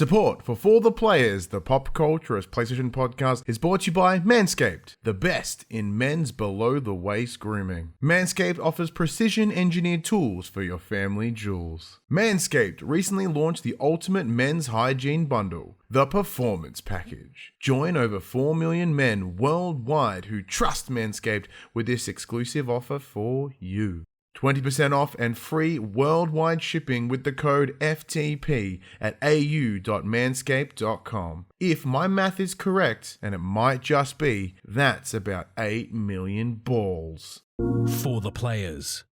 Support for the Players, the Pop Culturist PlayStation podcast, is brought to you by Manscaped, the best in men's below-the-waist grooming. Manscaped offers precision-engineered tools for your family jewels. Manscaped recently launched the ultimate men's hygiene bundle, the Performance Package. Join over 4 million men worldwide who trust Manscaped with this exclusive offer for you. 20% off and free worldwide shipping with the code FTP at au.manscaped.com. If my math is correct, and it might just be, that's about 8 million balls. For the Players.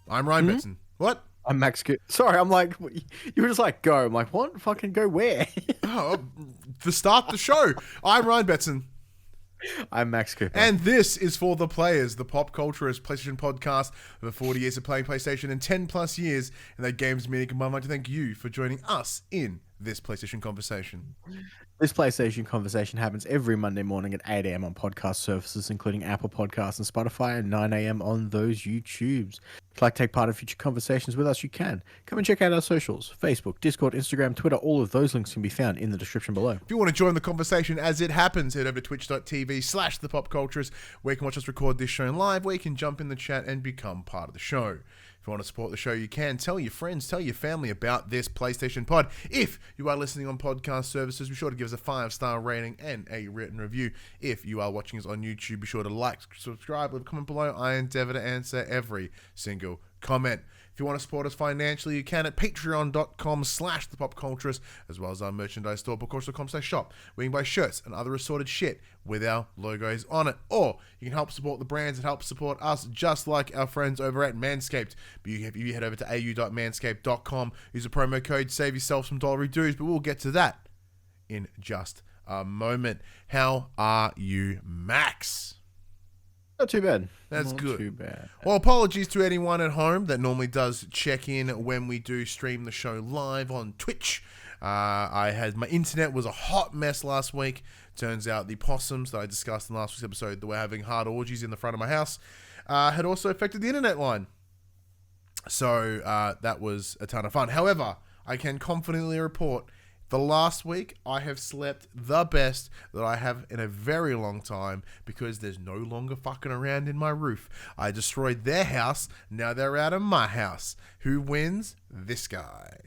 I'm Ryan Benson. What? I'm Max. Sorry, I'm like, you were just like, go. I'm like, what? Fucking go where? To start the show, I'm Ryan Betson. I'm Max Cooper. And this is For the Players, the pop culturist PlayStation podcast. Over 40 years of playing PlayStation and 10 plus years in that games media. I'd like to thank you for joining us in this PlayStation conversation. This PlayStation conversation happens every Monday morning at 8 a.m. on podcast services, including Apple Podcasts and Spotify, and 9 a.m. on those YouTubes. If you'd like to take part in future conversations with us, you can. Come and check out our socials, Facebook, Discord, Instagram, Twitter. All of those links can be found in the description below. If you want to join the conversation as it happens, head over to twitch.tv/thepopculturist, where you can watch us record this show live, where you can jump in the chat and become part of the show. If you want to support the show, you can. Tell your friends, tell your family about this PlayStation pod. If you are listening on podcast services, be sure to give us a 5-star rating and a written review. If you are watching us on YouTube, be sure to like, subscribe, leave a comment below. I endeavor to answer every single comment. If you want to support us financially, you can at patreon.com/thepopculturist, as well as our merchandise store, popculturist.com/shop, where you can buy shirts and other assorted shit with our logos on it. Or you can help support the brands that help support us, just like our friends over at Manscaped. But if you head over to au.manscaped.com, use the promo code, save yourself some dollary dues, but we'll get to that in just a moment. How are you, Max? Not too bad. That's Not good. Too bad. Well, apologies to anyone at home that normally does check in when we do stream the show live on Twitch. My internet was a hot mess last week. Turns out the possums that I discussed in last week's episode that were having hard orgies in the front of my house had also affected the internet line. So that was a ton of fun. However, I can confidently report the last week, I have slept the best that I have in a very long time because there's no longer fucking around in my roof. I destroyed their house, now they're out of my house. Who wins? This guy.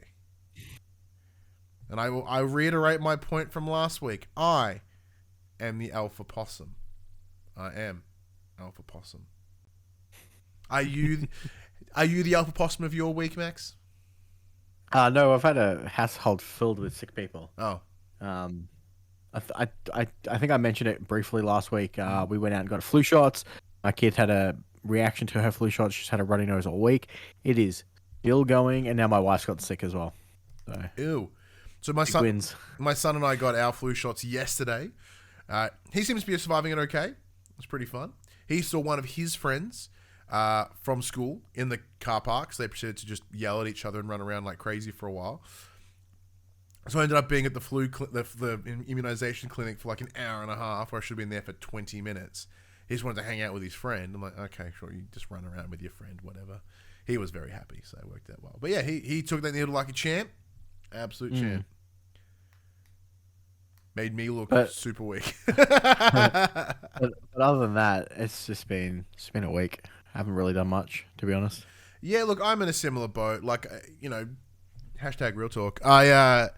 And I reiterate my point from last week. I am the alpha possum. I am alpha possum. Are you the alpha possum of your week, Max? No, I've had a household filled with sick people. Oh. I think I mentioned it briefly last week. We went out and got flu shots. My kid had a reaction to her flu shot. She's had a runny nose all week. It is still going, and now my wife's got sick as well. So, ew. So my son and I got our flu shots yesterday. He seems to be surviving it okay. It's pretty fun. He saw one of his friends from school in the car park, so they proceeded to just yell at each other and run around like crazy for a while. So I ended up being at the immunization clinic for like an hour and a half, where I should have been there for 20 minutes. He just wanted to hang out with his friend. I'm like, okay, sure, you just run around with your friend, whatever. He was very happy, so it worked out well. But yeah, he took that needle like a champ. Absolute champ. Made me look super weak. but other than that, it's been a week. I haven't really done much, to be honest. Yeah, look, I'm in a similar boat. Like, hashtag real talk. As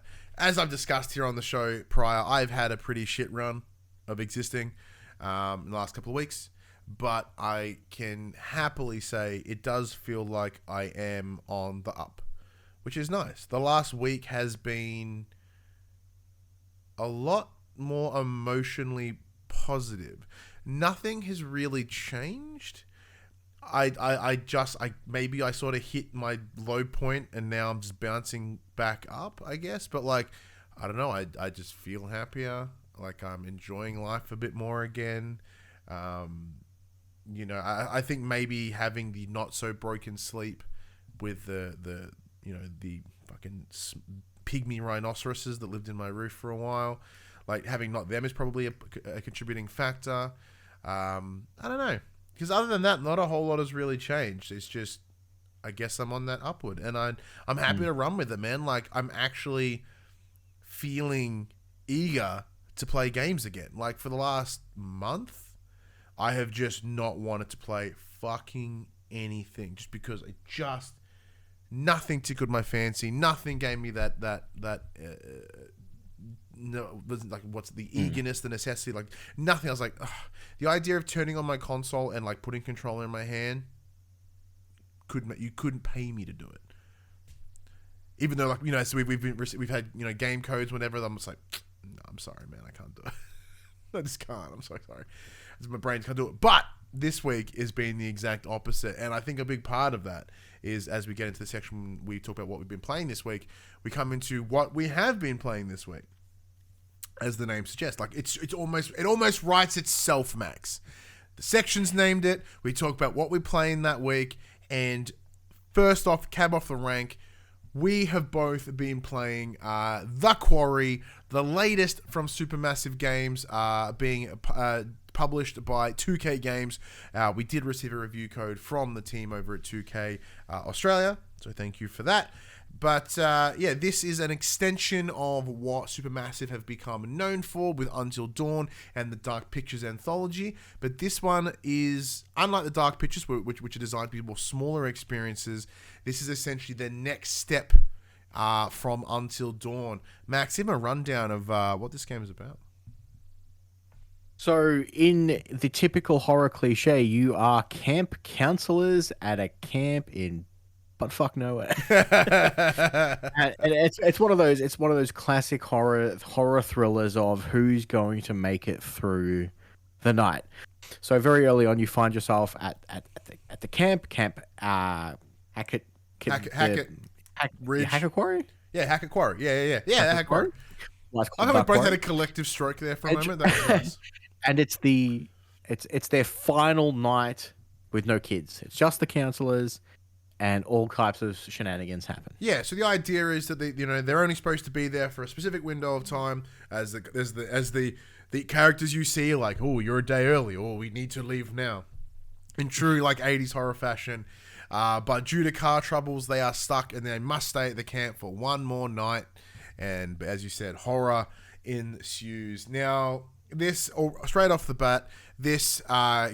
I've discussed here on the show prior, I've had a pretty shit run of existing in the last couple of weeks. But I can happily say it does feel like I am on the up, which is nice. The last week has been a lot more emotionally positive. Nothing has really changed. I maybe I sort of hit my low point and now I'm just bouncing back up, I guess. But like, I don't know. I just feel happier. Like I'm enjoying life a bit more again. I think maybe having the not so broken sleep with the fucking pygmy rhinoceroses that lived in my roof for a while. Like, having not them is probably a contributing factor. I don't know. Because other than that, not a whole lot has really changed. It's just, I guess I'm on that upward. And I'm happy to run with it, man. Like, I'm actually feeling eager to play games again. Like, for the last month, I have just not wanted to play fucking anything. Just because nothing tickled my fancy. Nothing gave me that no, like, what's the eagerness, the necessity, like, nothing. I was like, ugh. The idea of turning on my console and, like, putting controller in my hand, you couldn't pay me to do it. Even though, like, you know, so we've had, you know, game codes, whatever. I'm just like, no, I'm sorry, man, I can't do it. I just can't. I'm so sorry. My brain can't do it. But this week has been the exact opposite, and I think a big part of that is, as we get into the section we talk about what we've been playing this week, we come into what we have been playing this week. As the name suggests, like, it almost writes itself, Max. The section's named it. We talk about what we're playing that week, and first off, cab off the rank, we have both been playing The Quarry, the latest from Supermassive Games, being published by 2K Games. We did receive a review code from the team over at 2K Australia, so thank you for that. But, yeah, this is an extension of what Supermassive have become known for with Until Dawn and the Dark Pictures anthology. But this one is, unlike the Dark Pictures, which are designed to be more smaller experiences, this is essentially the next step from Until Dawn. Max, give me a rundown of what this game is about. So, in the typical horror cliche, you are camp counselors at a camp in but fuck nowhere. And it's one of those classic horror thrillers of who's going to make it through the night. So very early on, you find yourself at the camp Hackett Ridge. Hackett Quarry. Yeah, Hackett Quarry. Yeah. Hackett Quarry. Well, I think we both had a collective stroke there for a moment. That was nice. And it's their final night with no kids. It's just the counselors. And all types of shenanigans happen. Yeah, so the idea is that they're only supposed to be there for a specific window of time. As the characters you see are like, oh, you're a day early, or we need to leave now, in true like 80s horror fashion. But due to car troubles, they are stuck and they must stay at the camp for one more night. And as you said, horror ensues. Now, straight off the bat, this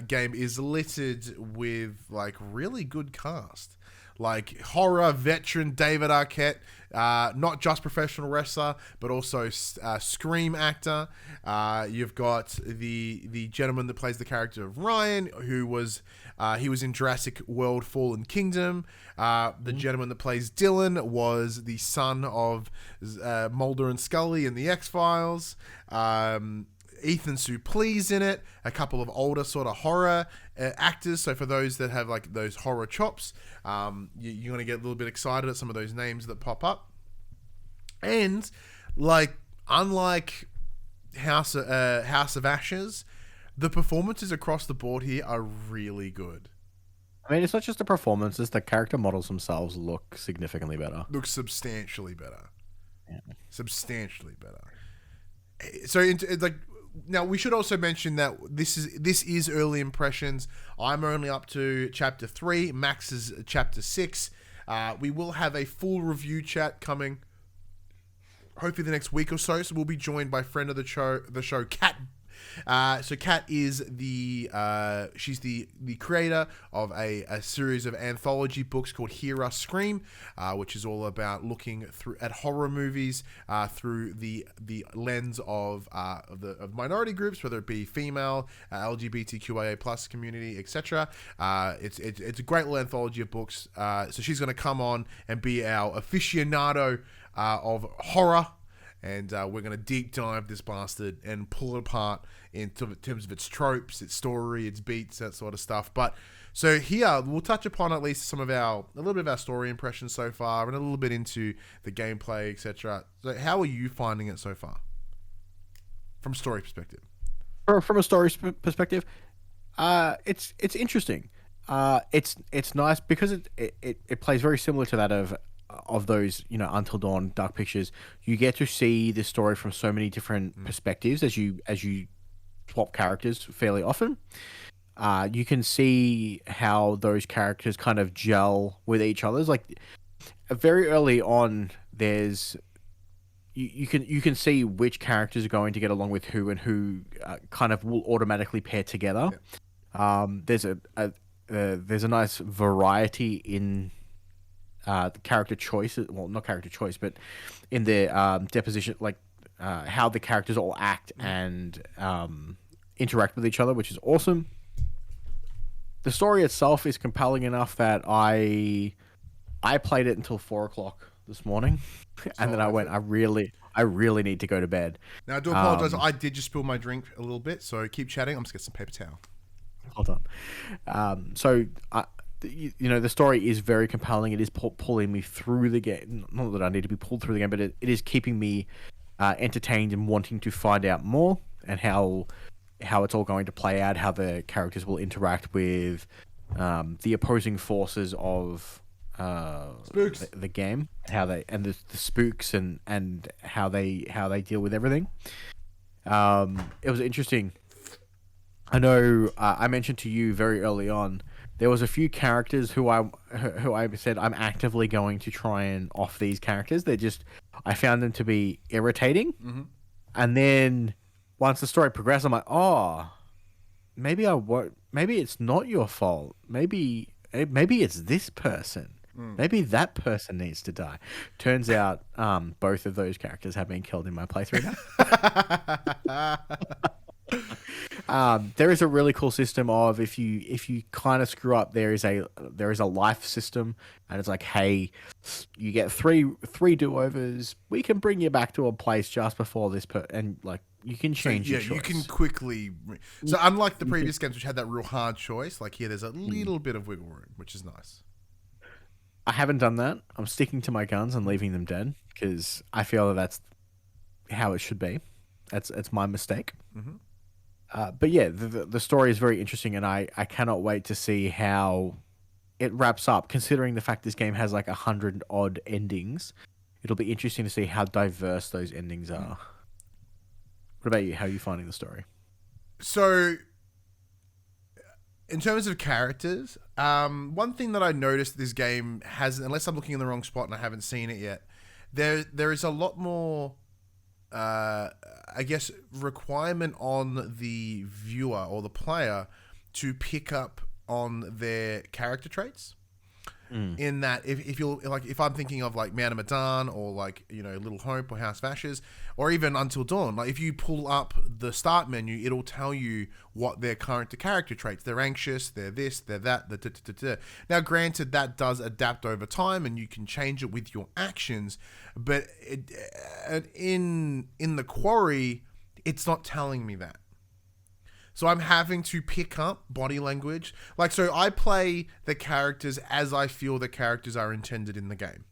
game is littered with like really good cast. Like horror veteran David Arquette, not just professional wrestler, but also scream actor. You've got the gentleman that plays the character of Ryan, who was he was in Jurassic World: Fallen Kingdom. The gentleman that plays Dylan was the son of Mulder and Scully in the X-Files. Ethan Suplee's in it, a couple of older sort of horror actors. So for those that have like those horror chops, you're going to get a little bit excited at some of those names that pop up. And like, unlike House of Ashes, the performances across the board here are really good. I mean, it's not just the performances; the character models themselves look significantly better. Look substantially better. Yeah. Substantially better. So, like, now we should also mention that this is early impressions. I'm only up to chapter 3. Max is chapter 6. We will have a full review chat coming, hopefully the next week or so. So we'll be joined by friend of the show, Kat. So Kat is she's the creator of a series of anthology books called Hear Us Scream, which is all about looking at horror movies through the lens of minority groups, whether it be female, LGBTQIA plus community, etc. It's a great little anthology of books. So she's going to come on and be our aficionado of horror. And we're going to deep dive this bastard and pull it apart in terms of its tropes, its story, its beats, that sort of stuff. But so here we'll touch upon at least a little bit of our story impressions so far, and a little bit into the gameplay, etc. So how are you finding it so far, from a story perspective? From a story perspective, it's interesting. It's nice because it plays very similar to that of those, Until Dawn, Dark Pictures, you get to see the story from so many different perspectives as you swap characters fairly often. You can see how those characters kind of gel with each other. Like very early on, there's you can see which characters are going to get along with who, and who kind of will automatically pair together. Yeah. There's a nice variety in the character choices. Well, not character choice, but in the deposition, like how the characters all act and interact with each other, which is awesome. The story itself is compelling enough that I played it until 4:00 this morning, and then I went, I really need to go to bed. Now I do apologize. I did just spill my drink a little bit, so keep chatting. I'm just get some paper towel. Hold on. The story is very compelling. It is pulling me through the game. Not that I need to be pulled through the game, but it is keeping me entertained and wanting to find out more, and how it's all going to play out, how the characters will interact with the opposing forces of the game, how they and the spooks and how they deal with everything. It was interesting. I know I mentioned to you very early on, there was a few characters who I said I'm actively going to try and off these characters. I found them to be irritating. Mm-hmm. And then once the story progressed, I'm like, oh, maybe it's not your fault. Maybe it's this person. Maybe that person needs to die. Turns out both of those characters have been killed in my playthrough now. There is a really cool system of if you kind of screw up, there is a life system, and it's like, hey, you get three do-overs. We can bring you back to a place just before this, and like you can change your choice. You can quickly. So unlike the previous games, which had that real hard choice, like here, there's a little bit of wiggle room, which is nice. I haven't done that. I'm sticking to my guns and leaving them dead because I feel that's how it should be. It's my mistake. Mm-hmm. But yeah, the story is very interesting, and I cannot wait to see how it wraps up. Considering the fact this game has like 100 odd endings, it'll be interesting to see how diverse those endings are. What about you? How are you finding the story? So, in terms of characters, one thing that I noticed this game has, unless I'm looking in the wrong spot and I haven't seen it yet, there is a lot more, I guess, requirement on the viewer or the player to pick up on their character traits. In that, if you're like, if I'm thinking of like Man of Medan or like, Little Hope or House of Ashes or even Until Dawn, like if you pull up the start menu, it'll tell you what their current character traits. They're anxious, they're this, they're that. Now, granted, that does adapt over time, and you can change it with your actions, but in the Quarry, it's not telling me that. So I'm having to pick up body language. Like, so I play the characters as I feel the characters are intended in the game.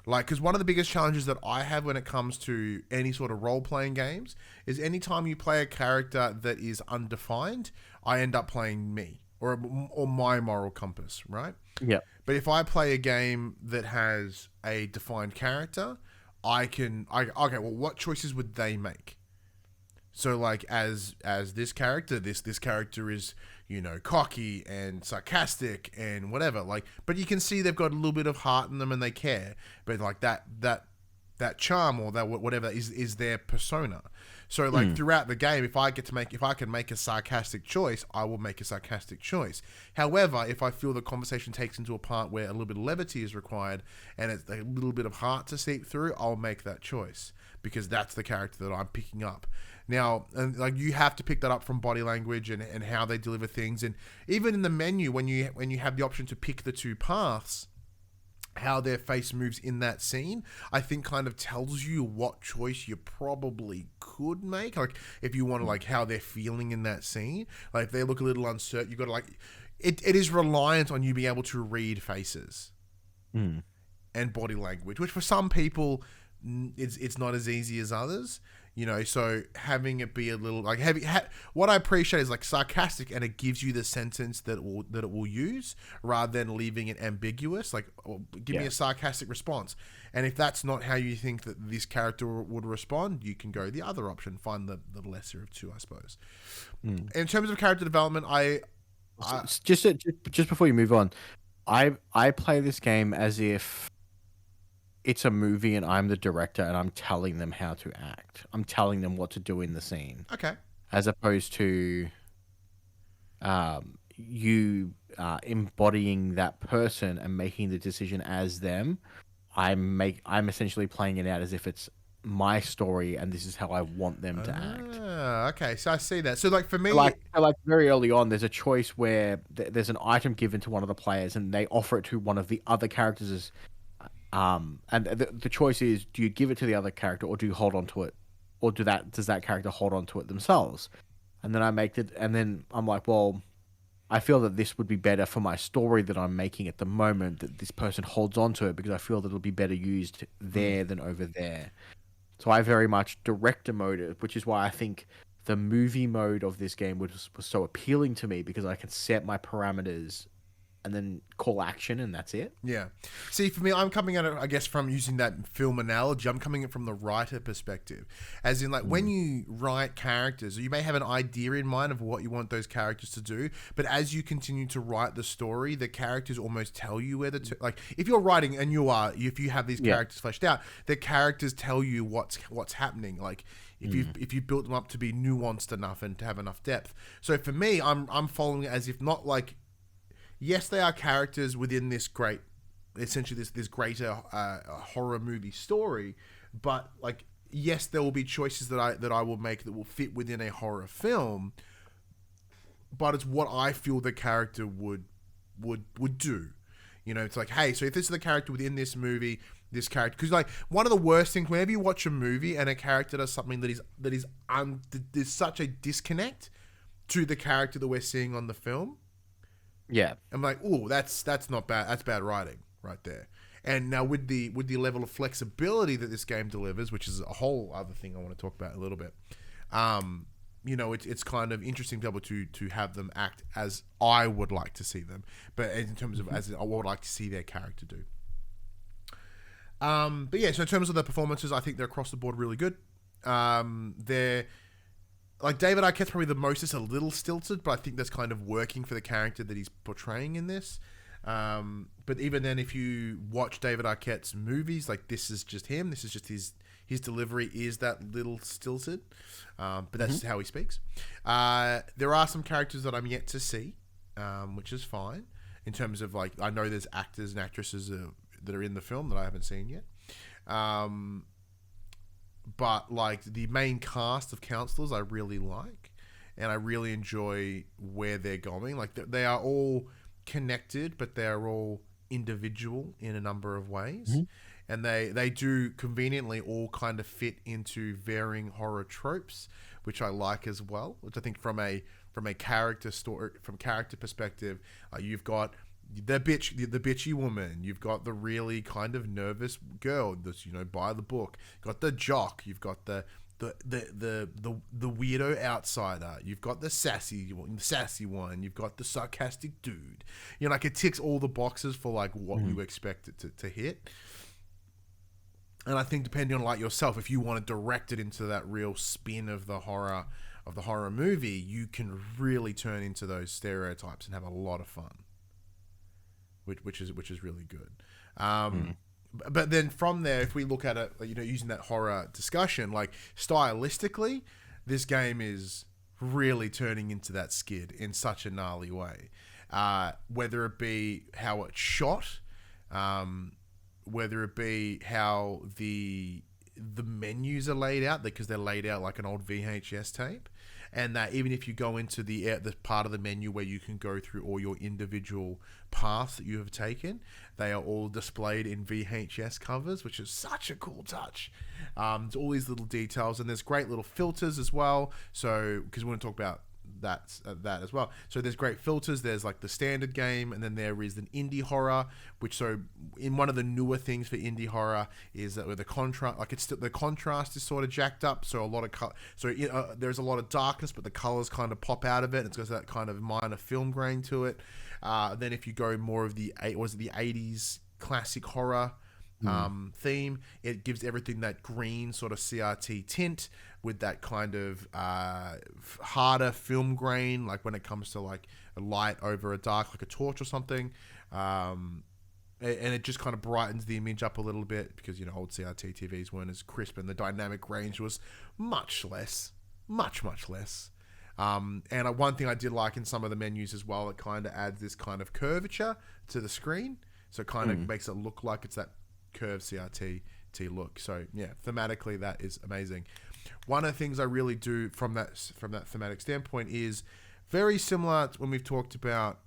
Like, because one of the biggest challenges that I have when it comes to any sort of role-playing games is anytime you play a character that is undefined, I end up playing me or my moral compass, right? Yeah. But if I play a game that has a defined character, okay, well, what choices would they make? So, like, as this character, this character is, cocky and sarcastic and whatever. Like, but you can see they've got a little bit of heart in them and they care. But like that charm or that whatever is their persona. So, like throughout the game, if I can make a sarcastic choice, I will make a sarcastic choice. However, if I feel the conversation takes into a part where a little bit of levity is required and it's a little bit of heart to seep through, I'll make that choice because that's the character that I'm picking up. Now, and like you have to pick that up from body language and how they deliver things, and even in the menu when you have the option to pick the two paths, how their face moves in that scene, I think kind of tells you what choice you probably could make. Like if you want to like how they're feeling in that scene, like if they look a little uncertain, you got to like it is reliant on you being able to read faces and body language, which for some people it's not as easy as others. You know, so having it be a little like what I appreciate is like sarcastic, and it gives you the sentence that it will use rather than leaving it ambiguous. Like, give me a sarcastic response, and if that's not how you think that this character would respond, you can go the other option, find the lesser of two, I suppose. In terms of character development, just before you move on, I play this game as if it's a movie and I'm the director and I'm telling them how to act. I'm telling them what to do in the scene. Okay. As opposed to you embodying that person and making the decision as them. I'm essentially playing it out as if it's my story and this is how I want them to act. Okay, so I see that. So like for me, like very early on, there's a choice where there's an item given to one of the players and they offer it to one of the other characters as and the choice is, do you give it to the other character or do you hold on to it, or does that character hold on to it themselves? And then I'm like, well, I feel that this would be better for my story that I'm making at the moment, that this person holds on to it, because I feel that it'll be better used there than over there. So I very much director mode it, which is why I think the movie mode of this game was so appealing to me, because I can set my parameters and then call action, and that's it. Yeah. See, for me, I'm coming at it, I guess, from using that film analogy. I'm coming at it from the writer perspective. As in, like, when you write characters, you may have an idea in mind of what you want those characters to do, but as you continue to write the story, the characters almost tell you where like, if you're writing, and if you have these characters fleshed out, the characters tell you what's happening. Like, if you built them up to be nuanced enough and to have enough depth. So for me, I'm following it as if not like, yes, they are characters within this essentially this greater horror movie story, but like, yes, there will be choices that I will make that will fit within a horror film, but it's what I feel the character would do. You know, it's like, hey, so if this is the character within this movie, this character, because like one of the worst things whenever you watch a movie and a character does something there's such a disconnect to the character that we're seeing on the film. Yeah, I'm like, oh, that's not bad. That's bad writing right there. And now with the level of flexibility that this game delivers, which is a whole other thing I want to talk about a little bit. You know, it's kind of interesting to be able to have them act as I would like to see them, but in terms of as I would like to see their character do. But yeah, so in terms of the performances, I think they're across the board really good. They're like David Arquette's probably the most. It's a little stilted, but I think that's kind of working for the character that he's portraying in this. But even then, if you watch David Arquette's movies, like this is just him. This is just his delivery is that little stilted. But that's how he speaks. There are some characters that I'm yet to see, which is fine. In terms of like, I know there's actors and actresses that are in the film that I haven't seen yet. But like the main cast of counselors, I really like, and I really enjoy where they're going. Like they are all connected, but they are all individual in a number of ways, and they do conveniently all kind of fit into varying horror tropes, which I like as well. Which I think from a character story, from character perspective, you've got the bitchy woman, you've got the really kind of nervous girl that's, you know, by the book, you've got the jock, you've got the weirdo outsider, you've got the sassy one, you've got the sarcastic dude. You know, like it ticks all the boxes for like what you expect it to hit. And I think depending on like yourself, if you want to direct it into that real spin of the horror movie, you can really turn into those stereotypes and have a lot of fun. Which is really good. But then from there, if we look at it, you know, using that horror discussion, like stylistically, this game is really turning into that skid in such a gnarly way. Whether it be how it's shot, whether it be how the menus are laid out, because they're laid out like an old VHS tape. And that even if you go into the part of the menu where you can go through all your individual paths that you have taken, they are all displayed in VHS covers, which is such a cool touch. It's all these little details, and there's great little filters as well. So, because we want to talk about that as well. So there's great filters. There's like the standard game, and then there is an indie horror, which so in one of the newer things for indie horror is that with the contrast, like the contrast is sort of jacked up. So a lot of there's a lot of darkness, but the colors kind of pop out of it. It's got that kind of minor film grain to it. Then if you go more of the 80s classic horror theme, it gives everything that green sort of CRT tint with that kind of harder film grain, like when it comes to like a light over a dark, like a torch or something, and it just kind of brightens the image up a little bit because old CRT TVs weren't as crisp and the dynamic range was much less. And one thing I did like in some of the menus as well, it kind of adds this kind of curvature to the screen, so it kind of makes it look like it's that curved CRT look. So yeah, thematically that is amazing. One of the things I really do from that thematic standpoint is very similar to when we've talked about,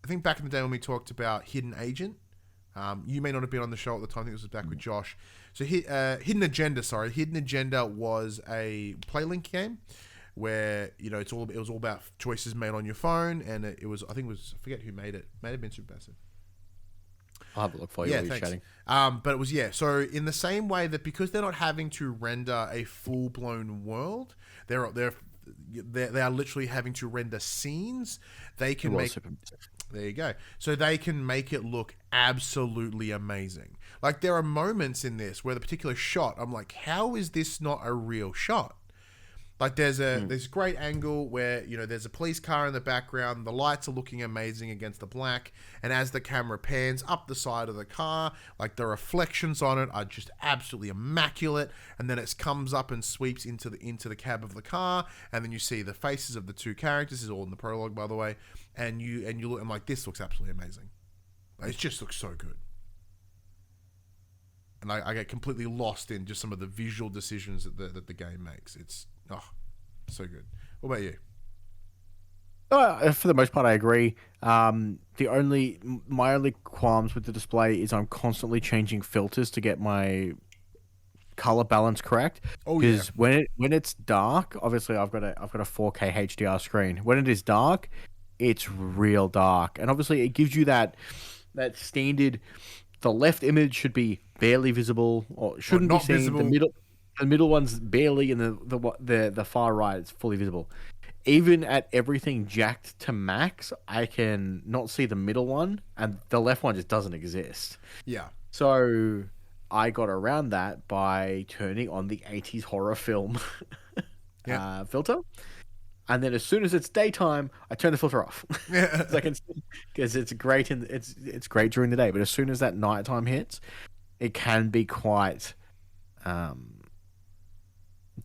I think back in the day when we talked about Hidden Agent. You may not have been on the show at the time. I think this was back with Josh. So Hidden Agenda was a PlayLink game where it was all about choices made on your phone, and I forget who made it. May have been Supermassive. I'll have a look for you while you're chatting. But it was, so in the same way that because they're not having to render a full-blown world, they are literally having to render scenes. They can make... There you go. So they can make it look absolutely amazing. Like, there are moments in this where the particular shot, I'm like, how is this not a real shot? Like there's a great angle where there's a police car in the background, the lights are looking amazing against the black, and as the camera pans up the side of the car, like the reflections on it are just absolutely immaculate, and then it comes up and sweeps into the cab of the car, and then you see the faces of the two characters. This is all in the prologue, by the way, and you look, I'm like, this looks absolutely amazing. Like, it just looks so good. And I get completely lost in just some of the visual decisions that the game makes. It's so good. What about you? For the most part, I agree. My only qualms with the display is I'm constantly changing filters to get my color balance correct. Oh yeah. Because when it's dark, obviously I've got a 4K HDR screen. When it is dark, it's real dark, and obviously it gives you that standard. The left image should be barely visible, or shouldn't be seen. Visible. The middle one's barely, and the far right is fully visible. Even at everything jacked to max, I can not see the middle one, and the left one just doesn't exist. Yeah. So I got around that by turning on the 80s horror film filter. And then as soon as it's daytime, I turn the filter off. Yeah. Because it's great it's great during the day, but as soon as that nighttime hits, it can be quite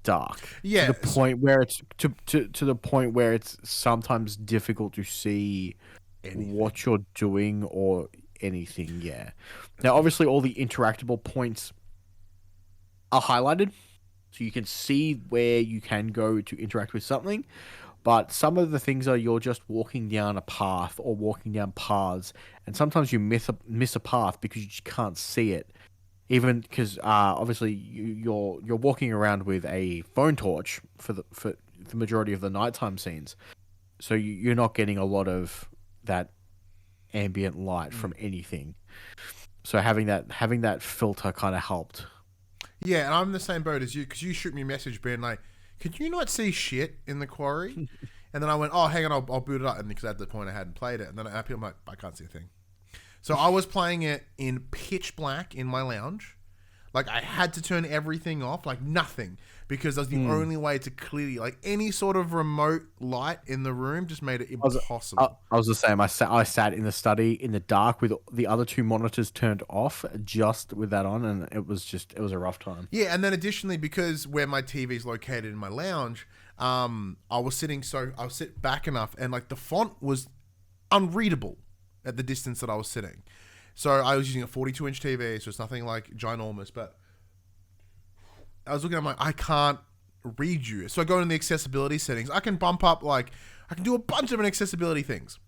dark. Yeah. To the point where it's to the point where it's sometimes difficult to see what you're doing or anything. Yeah. Now, obviously, all the interactable points are highlighted, so you can see where you can go to interact with something. But some of the things are you're just walking down a path or walking down paths, and sometimes you miss a path because you just can't see it. Even because obviously you're walking around with a phone torch for the majority of the nighttime scenes, so you're not getting a lot of that ambient light from anything. So having that filter kind of helped. Yeah, and I'm in the same boat as you, because you shoot me a message being like, could you not see shit in the Quarry? And then I went, oh, hang on, I'll boot it up. And because at the point I hadn't played it. And then I'm like, I can't see a thing. So I was playing it in pitch black in my lounge. Like, I had to turn everything off, like nothing, because that was the only way to clearly, like, any sort of remote light in the room just made it impossible. I was the same. I sat in the study in the dark with the other two monitors turned off, just with that on, and it was a rough time. Yeah, and then additionally, because where my TV is located in my lounge, I was sit back enough, and like the font was unreadable at the distance that I was sitting. So I was using a 42-inch TV, so it's nothing like ginormous, but I was looking at I can't read you. So I go into the accessibility settings. I can bump up, I can do a bunch of different accessibility things.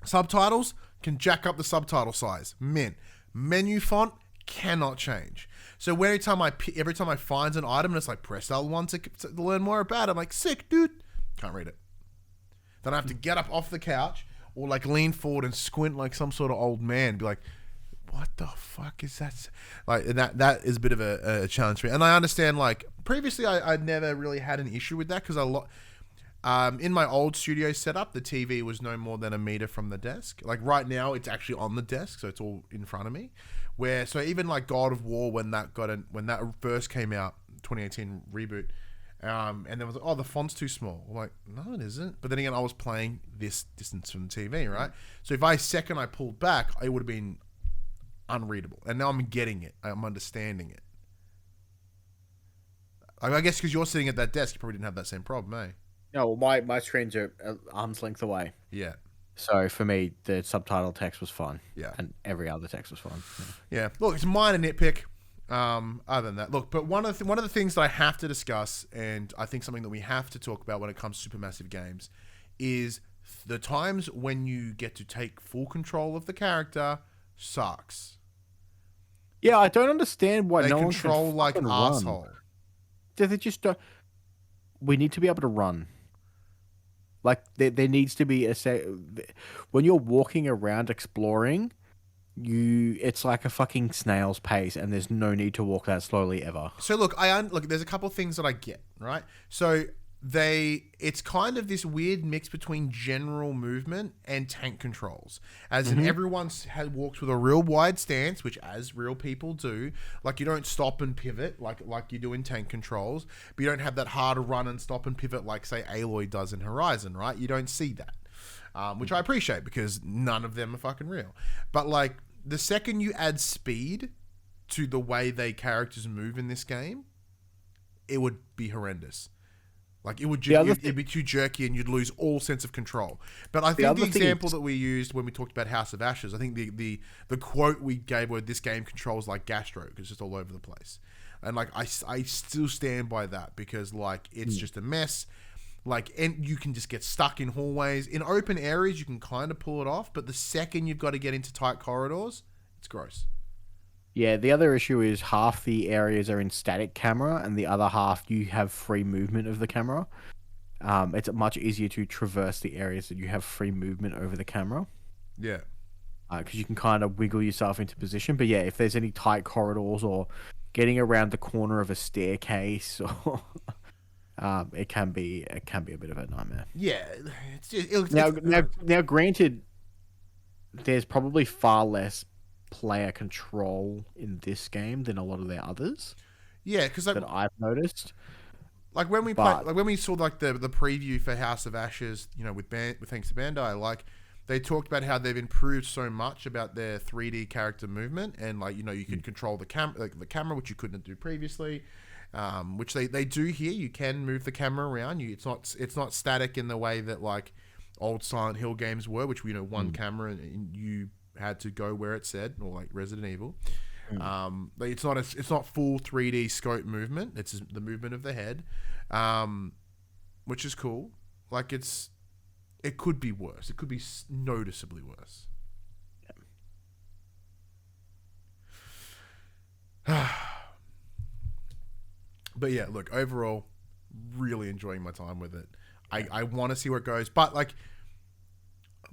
Subtitles, can jack up the subtitle size. Menu font, cannot change. So every time I find an item and it's like, press L1 to learn more about it, I'm like, sick, dude. Can't read it. Then I have to get up off the couch or like lean forward and squint like some sort of old man. Be like, what the fuck is that? Like, and that is a bit of a challenge for me. And I understand, like, previously I'd never really had an issue with that because in my old studio setup, the TV was no more than a meter from the desk. Like right now, it's actually on the desk, so it's all in front of me. So even like God of War, when that first came out, 2018 reboot, and then was like, oh, the font's too small. I'm like, no, it isn't. But then again, I was playing this distance from the TV, right? So if I pulled back, it would have been unreadable. And now I'm getting it. I'm understanding it. I guess because you're sitting at that desk, you probably didn't have that same problem, eh? No, well, my screens are arm's length away. Yeah. So for me, the subtitle text was fine. Yeah. And every other text was fine. Yeah. Look, it's minor nitpick. Other than that, look, but one of the things that I have to discuss, and I think something that we have to talk about when it comes to supermassive games, is the times when you get to take full control of the character sucks. Yeah, I don't understand why They no control one like can asshole. They just don't. We need to be able to run. Like there needs to be when you're walking around exploring, it's like a fucking snail's pace, and there's no need to walk that slowly ever. So look, there's a couple of things that I get, right? So it's kind of this weird mix between general movement and tank controls, as in everyone walks with a real wide stance, which as real people do. Like you don't stop and pivot like you do in tank controls, but you don't have that hard run and stop and pivot like say Aloy does in Horizon, right? You don't see that, which I appreciate because none of them are fucking real. But like the second you add speed to the way characters move in this game, it would be horrendous. Like it'd be too jerky and you'd lose all sense of control. But I think the example that we used when we talked about House of Ashes, I think the quote we gave were this game controls like Gastro, it's just all over the place. And like I still stand by that because like it's just a mess. Like, and you can just get stuck in hallways. In open areas, you can kind of pull it off, but the second you've got to get into tight corridors, it's gross. Yeah, the other issue is half the areas are in static camera, and the other half you have free movement of the camera. It's much easier to traverse the areas that you have free movement over the camera. Yeah. Because you can kind of wiggle yourself into position. But yeah, if there's any tight corridors or getting around the corner of a staircase, or it can be a bit of a nightmare. Yeah. Now, granted, there's probably far less player control in this game than a lot of their others. Yeah, because like, that I've noticed. Like when we when we saw like the preview for House of Ashes, you know, with thanks to Bandai, like they talked about how they've improved so much about their 3D character movement, and like you know you could control the camera, which you couldn't do previously. Which they do here. You can move the camera around. It's not static in the way that like old Silent Hill games were, which one camera and you had to go where it said, or like Resident Evil. It's not full 3D scope movement. It's the movement of the head, which is cool. Like it could be worse. It could be noticeably worse. But yeah, look, overall, really enjoying my time with it. I want to see where it goes, but like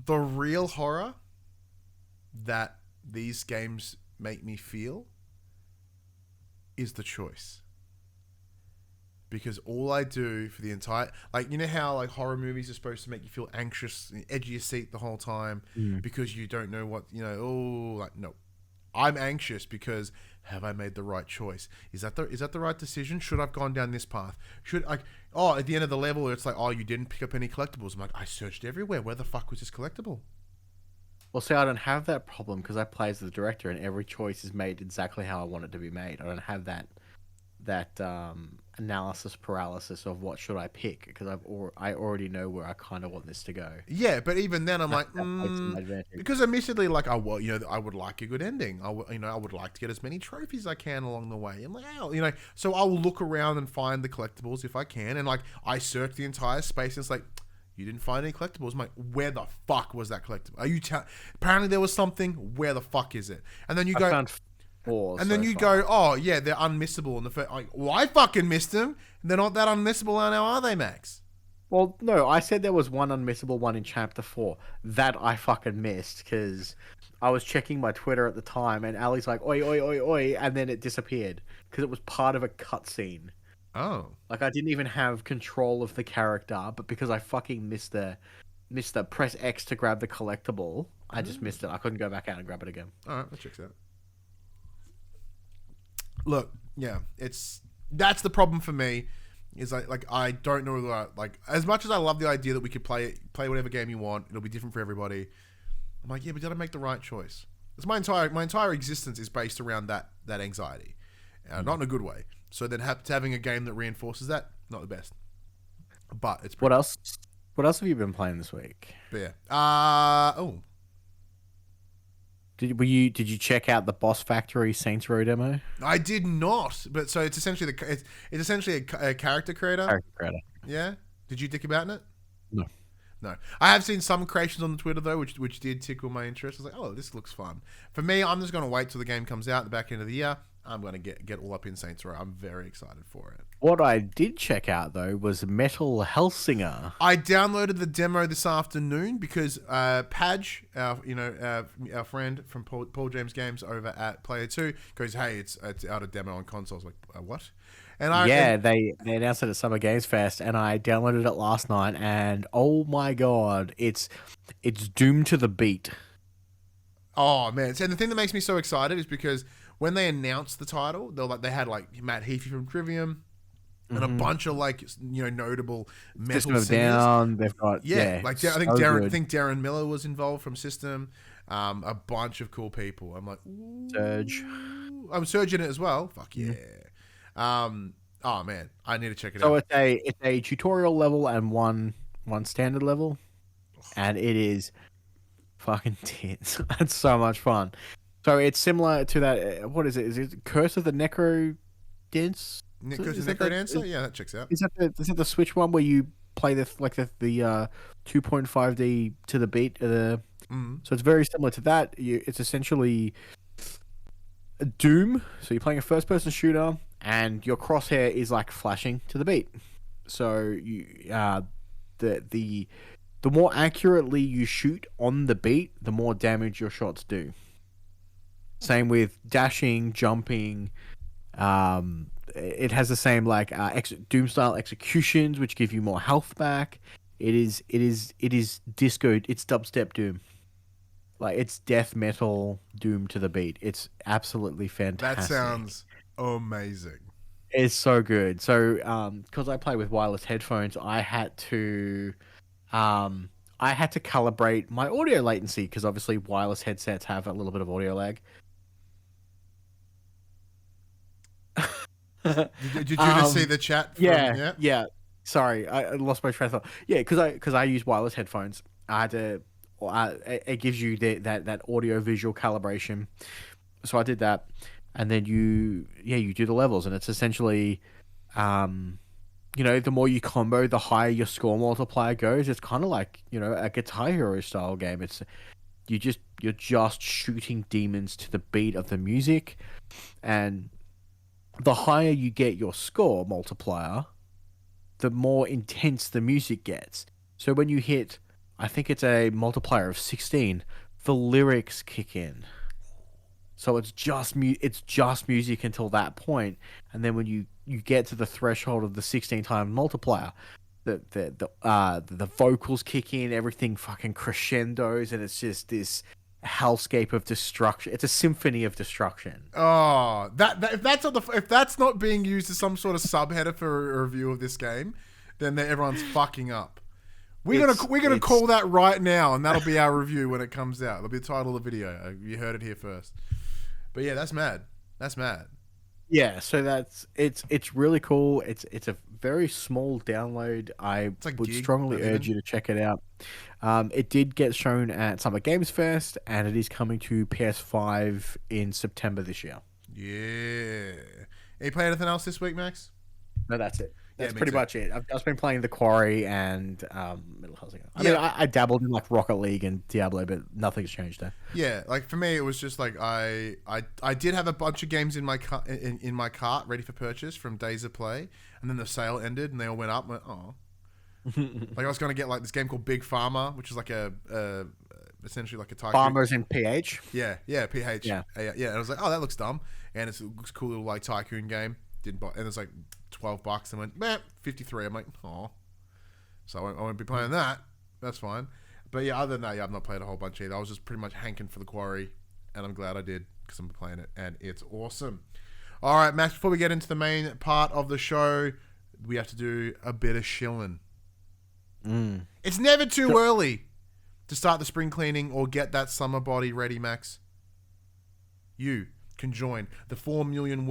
the real horror that these games make me feel is the choice. Because all I do for the entire... Like, you know how like horror movies are supposed to make you feel anxious, edge of your seat the whole time because you don't know what... no. I'm anxious because have I made the right choice? Is that the right decision? Should I have gone down this path? At the end of the level, it's like, oh, you didn't pick up any collectibles. I'm like, I searched everywhere. Where the fuck was this collectible? Well, see, I don't have that problem because I play as the director, and every choice is made exactly how I want it to be made. I don't have that analysis paralysis of what should I pick because I already know where I kind of want this to go. Yeah, but even then, I'm like, because admittedly, like, I would like a good ending. I would like to get as many trophies as I can along the way. I'm like, so I'll look around and find the collectibles if I can, and like, I search the entire space, and it's like, you didn't find any collectibles. I'm like, where the fuck was that collectible? Apparently there was something. Where the fuck is it? And then you go, found 4 and then you go, oh yeah, they're unmissable. And I fucking missed them. They're not that unmissable now, are they, Max? Well, no, I said there was one unmissable one in Chapter 4 that I fucking missed because I was checking my Twitter at the time and Ali's like, oi, oi, oi, oi, and then it disappeared because it was part of a cutscene. Oh. Like, I didn't even have control of the character, but because I fucking missed the press X to grab the collectible, I just missed it. I couldn't go back out and grab it again. All right, that checks out. Look, yeah, that's the problem for me. Is like I don't know like as much as I love the idea that we could play whatever game you want, it'll be different for everybody. I'm like, yeah, but did I make the right choice? It's my entire existence is based around that anxiety, not in a good way. So then having a game that reinforces that, not the best. But it's what else? What else have you been playing this week? But yeah. Did you check out the Boss Factory Saints Row demo? I did not, but so it's essentially a character creator. Character creator. Yeah. Did you dick about in it? No. No. I have seen some creations on Twitter though, which did tickle my interest. I was like, oh, this looks fun. For me, I'm just gonna wait till the game comes out at the back end of the year. I'm gonna get all up in Saints Row. I'm very excited for it. What I did check out though was Metal Hellsinger. I downloaded the demo this afternoon because Padge, our friend from Paul James Games over at Player 2, goes, "Hey, it's out of demo on consoles." Like, what? And they announced it at Summer Games Fest, and I downloaded it last night, and oh my god, it's doomed to the beat. Oh man! And the thing that makes me so excited is because when they announced the title, they had like Matt Heafy from Trivium. And a bunch of notable metal System of singers. Down. They've got I think so Darren Miller was involved from System. A bunch of cool people. I'm like, ooh. Surge. I'm Surge in it as well. Fuck yeah. Oh man, I need to check it out. So it's a tutorial level and one standard level, and it is fucking tits. It's so much fun. So it's similar to that. What is it? Is it Curse of the Necro Dance? Necrodancer? Yeah, that checks out. Is that the Switch one where you play the 2.5D to the beat? So it's very similar to that. It's essentially a Doom. So you're playing a first-person shooter, and your crosshair is like flashing to the beat. So you the more accurately you shoot on the beat, the more damage your shots do. Same with dashing, jumping. It has the same Doom style executions, which give you more health back. It is disco. It's dubstep Doom. Like, it's death metal Doom to the beat. It's absolutely fantastic. That sounds amazing. It's so good. So, because I play with wireless headphones, I had to calibrate my audio latency because obviously wireless headsets have a little bit of audio lag. Did you just see the chat? Yeah. Sorry, I lost my train of thought. Yeah, because I use wireless headphones. I had to. It gives you that audio visual calibration. So I did that, and then you do the levels, and it's essentially, the more you combo, the higher your score multiplier goes. It's kind of like a Guitar Hero style game. You're just shooting demons to the beat of the music, and the higher you get your score multiplier, the more intense the music gets. So when you hit, I think it's a multiplier of 16, the lyrics kick in. So it's just music until that point, and then when you get to the threshold of the 16 time multiplier, the vocals kick in, everything fucking crescendos, and it's just this hellscape of destruction. It's a symphony of destruction. Oh, if that's not being used as some sort of subheader for a review of this game, then everyone's fucking up. We're gonna call that right now, and that'll be our review when it comes out. That'll be the title of the video. You heard it here first. But yeah, that's mad. That's mad. Yeah, so it's really cool. It's a very small download. I would strongly urge you to check it out. It did get shown at Summer Games Fest, and it is coming to PS5 in September this year. Yeah. Have you played anything else this week, Max? No, that's it. That's pretty much it. I've just been playing the Quarry and Metal Hellsinger. I mean, I dabbled in like Rocket League and Diablo, but nothing's changed there. Yeah, like for me, it was just like I did have a bunch of games in my cart ready for purchase from Days of Play, and then the sale ended and they all went up. And went, oh, Like I was going to get like this game called Big Pharma, which is like essentially like a tycoon. Farmers in PH. Yeah, PH. Yeah. Yeah. And I was like, oh, that looks dumb. And it looks a cool little like tycoon game. Didn't buy, and it's like $12. And went, meh, 53. I'm like, oh. So I won't be playing that. That's fine. But yeah, other than that, I've not played a whole bunch either. I was just pretty much hanking for the Quarry, and I'm glad I did because I'm playing it, and it's awesome. All right, Max, before we get into the main part of the show, we have to do a bit of shilling. It's never too early to start the spring cleaning or get that summer body ready, Max. You can join the 4 million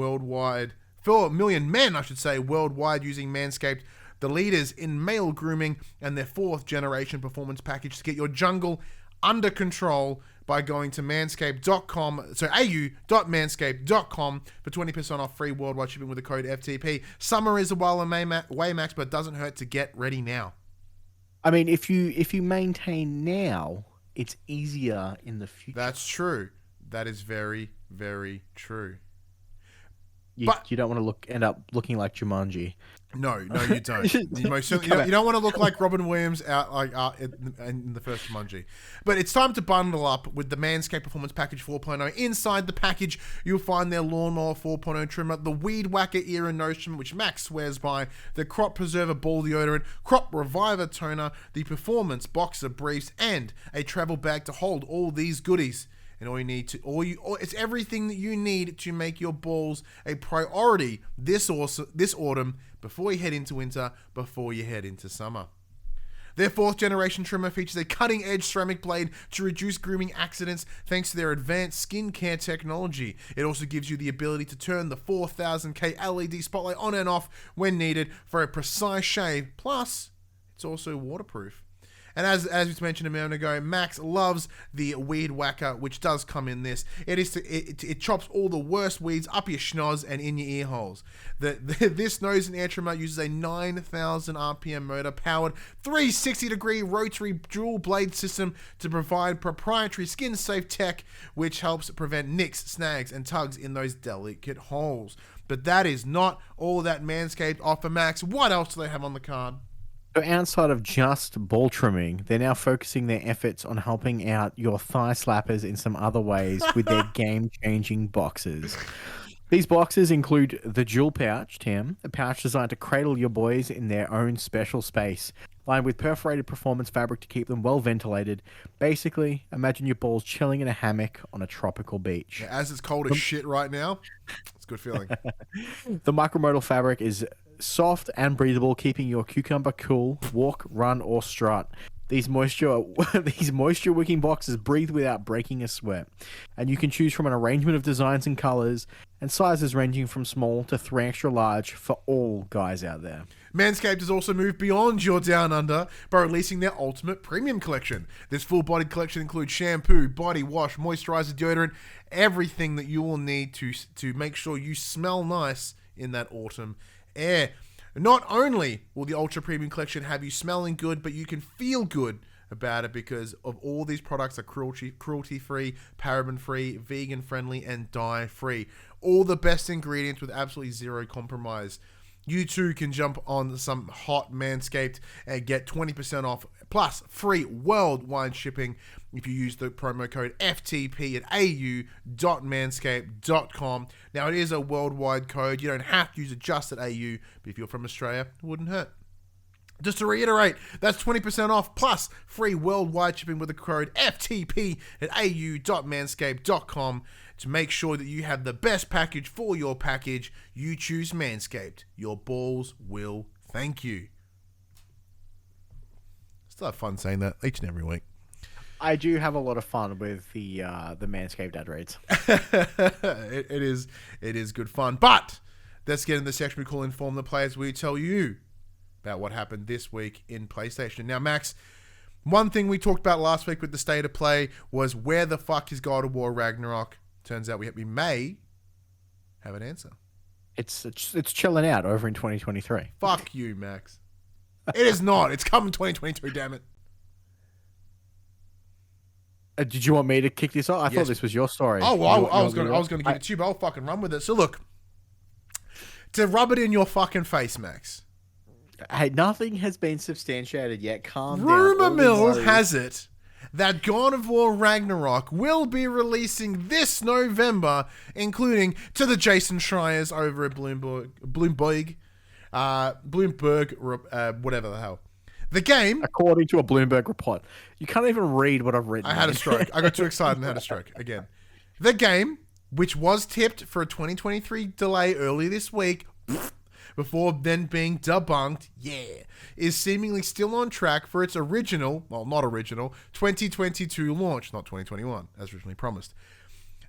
men, I should say, worldwide using Manscaped, the leaders in male grooming, and their 4th generation performance package to get your jungle under control by going to manscaped.com, so au.manscaped.com for 20% off free worldwide shipping with the code FTP. Summer is a while away, Max, but it doesn't hurt to get ready now. I mean, if you maintain now, it's easier in the future. That's true. That is very, very true. But you don't want to end up looking like Jumanji. No, you don't. You don't want to look like Robin Williams in the first Jumanji. But it's time to bundle up with the Manscaped Performance Package 4.0. Inside the package, you'll find their Lawnmower 4.0 trimmer, the Weed Whacker Ear and Nose trimmer, which Max swears by, the Crop Preserver Ball Deodorant, Crop Reviver Toner, the Performance Boxer Briefs, and a travel bag to hold all these goodies. And it's everything that you need to make your balls a priority this autumn, before you head into winter, before you head into summer. Their 4th generation trimmer features a cutting-edge ceramic blade to reduce grooming accidents thanks to their advanced skincare technology. It also gives you the ability to turn the 4000K LED spotlight on and off when needed for a precise shave. Plus, it's also waterproof. And as we mentioned a moment ago, Max loves the Weed Whacker, which does come in this. It chops all the worst weeds up your schnoz and in your ear holes. This nose and air trimmer uses a 9,000 RPM motor powered 360-degree rotary dual blade system to provide proprietary skin-safe tech, which helps prevent nicks, snags, and tugs in those delicate holes. But that is not all that Manscaped offer, Max. What else do they have on the card? So outside of just ball trimming, they're now focusing their efforts on helping out your thigh slappers in some other ways with their game-changing boxes. These boxes include the Jewel Pouch, Tim, a pouch designed to cradle your boys in their own special space, lined with perforated performance fabric to keep them well ventilated. Basically, imagine your balls chilling in a hammock on a tropical beach. Yeah, as it's cold as shit right now, it's a good feeling. The micromodal fabric is soft and breathable, keeping your cucumber cool, walk, run, or strut. These moisture-wicking boxes breathe without breaking a sweat. And you can choose from an arrangement of designs and colors and sizes ranging from small to 3 extra large for all guys out there. Manscaped has also moved beyond your down under by releasing their Ultimate Premium Collection. This full-bodied collection includes shampoo, body wash, moisturizer, deodorant, everything that you will need to make sure you smell nice in that autumn air. Not only will the Ultra Premium Collection have you smelling good, but you can feel good about it because of all these products are cruelty-free, paraben-free, vegan-friendly, and dye-free. All the best ingredients with absolutely zero compromise. You too can jump on some hot Manscaped and get 20% off plus free worldwide shipping if you use the promo code FTP at au.manscaped.com. Now, it is a worldwide code. You don't have to use it just at AU, but if you're from Australia, it wouldn't hurt. Just to reiterate, that's 20% off plus free worldwide shipping with the code FTP at au.manscaped.com. To make sure that you have the best package for your package, you choose Manscaped. Your balls will thank you. Still have fun saying that each and every week. I do have a lot of fun with the Manscaped ad reads. It is good fun. But let's get in the section we call Inform the Players, where we tell you about what happened this week in PlayStation. Now, Max, one thing we talked about last week with the state of play was where the fuck is God of War Ragnarok? Turns out we may have an answer. It's chilling out over in 2023. Fuck you, Max. It is not. It's coming 2022, damn it. Did you want me to kick this off? I thought this was your story. Oh, well, I was going to give it to you, but I'll fucking run with it. So look, to rub it in your fucking face, Max. Hey, nothing has been substantiated yet. Calm down. Rumor All the mill worries- has it that God of War Ragnarok will be releasing this November, including to the Jason Schreiers over at Bloomberg, whatever the hell. The game. According to a Bloomberg report. You can't even read what I've written. I had a man. stroke. I got too excited and had a stroke again. The game, which was tipped for a 2023 delay early this week, before then being debunked, is seemingly still on track for its original, well, not original, 2022 launch, not 2021, as originally promised.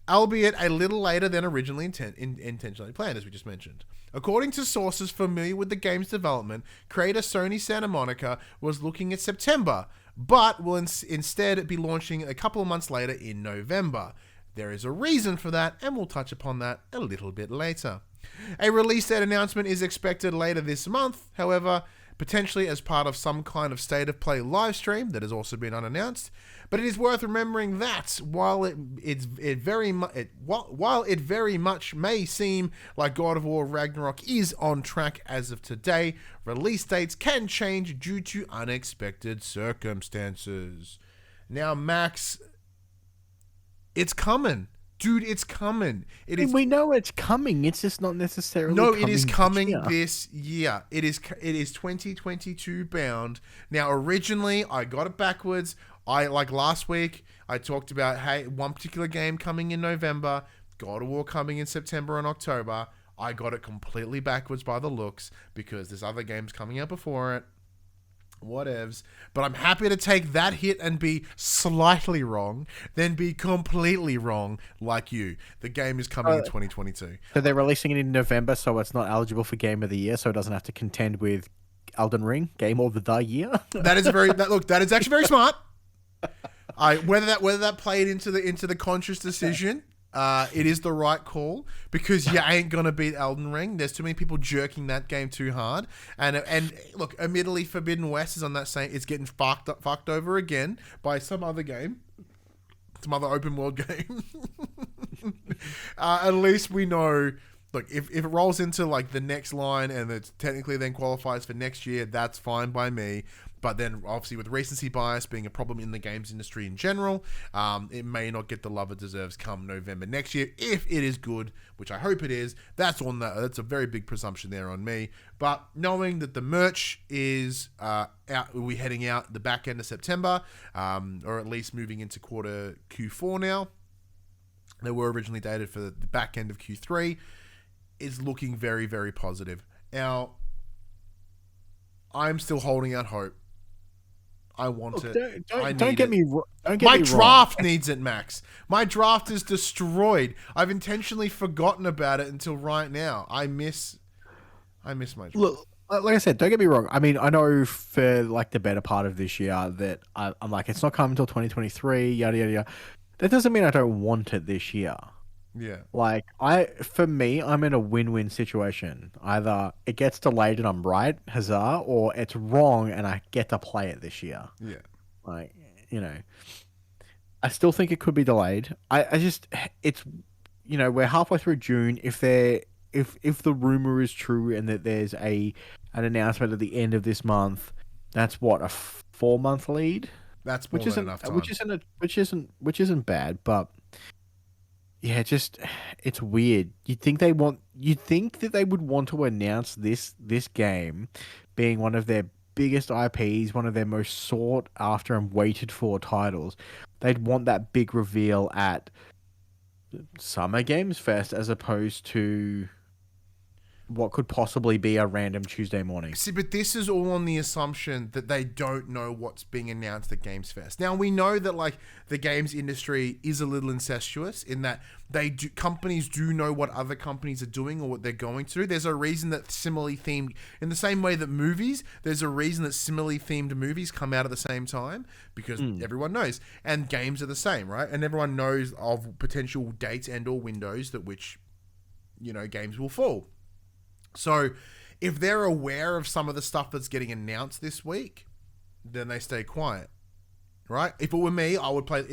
Albeit a little later than originally intentionally planned, as we just mentioned. According to sources familiar with the game's development, creator Sony Santa Monica was looking at September, but will instead be launching a couple of months later in November. There is a reason for that, and we'll touch upon that a little bit later. A release date announcement is expected later this month, however, potentially as part of some kind of State of Play live stream that has also been unannounced. But it is worth remembering that while it very much may seem like God of War Ragnarok is on track as of today, release dates can change due to unexpected circumstances. Now, Max, it's coming. Dude, it's coming. We know it's coming. It's just not necessarily. No, it is coming this year. It is 2022 bound. Now, originally, I got it backwards. Like last week, I talked about, hey, one particular game coming in November, God of War coming in September and October. I got it completely backwards by the looks because there's other games coming out before it. Whatevs. But I'm happy to take that hit and be slightly wrong, then be completely wrong like you. The game is coming in 2022. So they're releasing it in November, so it's not eligible for Game of the Year, so it doesn't have to contend with Elden Ring, Game of the Year. That is actually very smart. Whether that played into the conscious decision, it is the right call because you ain't gonna beat Elden Ring. There's too many people jerking that game too hard, and look, admittedly, Forbidden West is on that same. It's getting fucked over again by some other game, some other open world game. At least we know. Look, if it rolls into like the next line and it technically then qualifies for next year, that's fine by me. But then, obviously, with recency bias being a problem in the games industry in general, it may not get the love it deserves come November next year. If it is good, which I hope it is, that's a very big presumption there on me. But knowing that the merch is we're heading out the back end of September, or at least moving into quarter Q4 now. They were originally dated for the back end of Q3. Is looking very, very positive. Now, I'm still holding out hope. I want it. Don't get me wrong. My draft needs it, Max. My draft is destroyed. I've intentionally forgotten about it until right now. I miss my draft. Look, like I said, don't get me wrong. I mean, I know for like the better part of this year that I'm like, it's not coming until 2023, yada, yada, yada. That doesn't mean I don't want it this year. Yeah. Like, for me, I'm in a win-win situation. Either it gets delayed and I'm right, huzzah, or it's wrong and I get to play it this year. Yeah. Like, I still think it could be delayed. It's, we're halfway through June. If the rumor is true and that there's an announcement at the end of this month, that's what, a 4-month lead? That's more than enough time. Which isn't bad, but yeah, it's weird. You'd think that they would want to announce this game being one of their biggest IPs, one of their most sought after and waited for titles. They'd want that big reveal at Summer Games Fest as opposed to what could possibly be a random Tuesday morning. See, but this is all on the assumption that they don't know what's being announced at Games Fest. Now, we know that like the games industry is a little incestuous in that companies do know what other companies are doing or what they're going to do. There's a reason that similarly themed, in the same way that movies, there's a reason that similarly themed movies come out at the same time because everyone knows. And games are the same, right? And everyone knows of potential dates and or windows that which, games will fall. So if they're aware of some of the stuff that's getting announced this week, then they stay quiet, right? If it were me, I would play.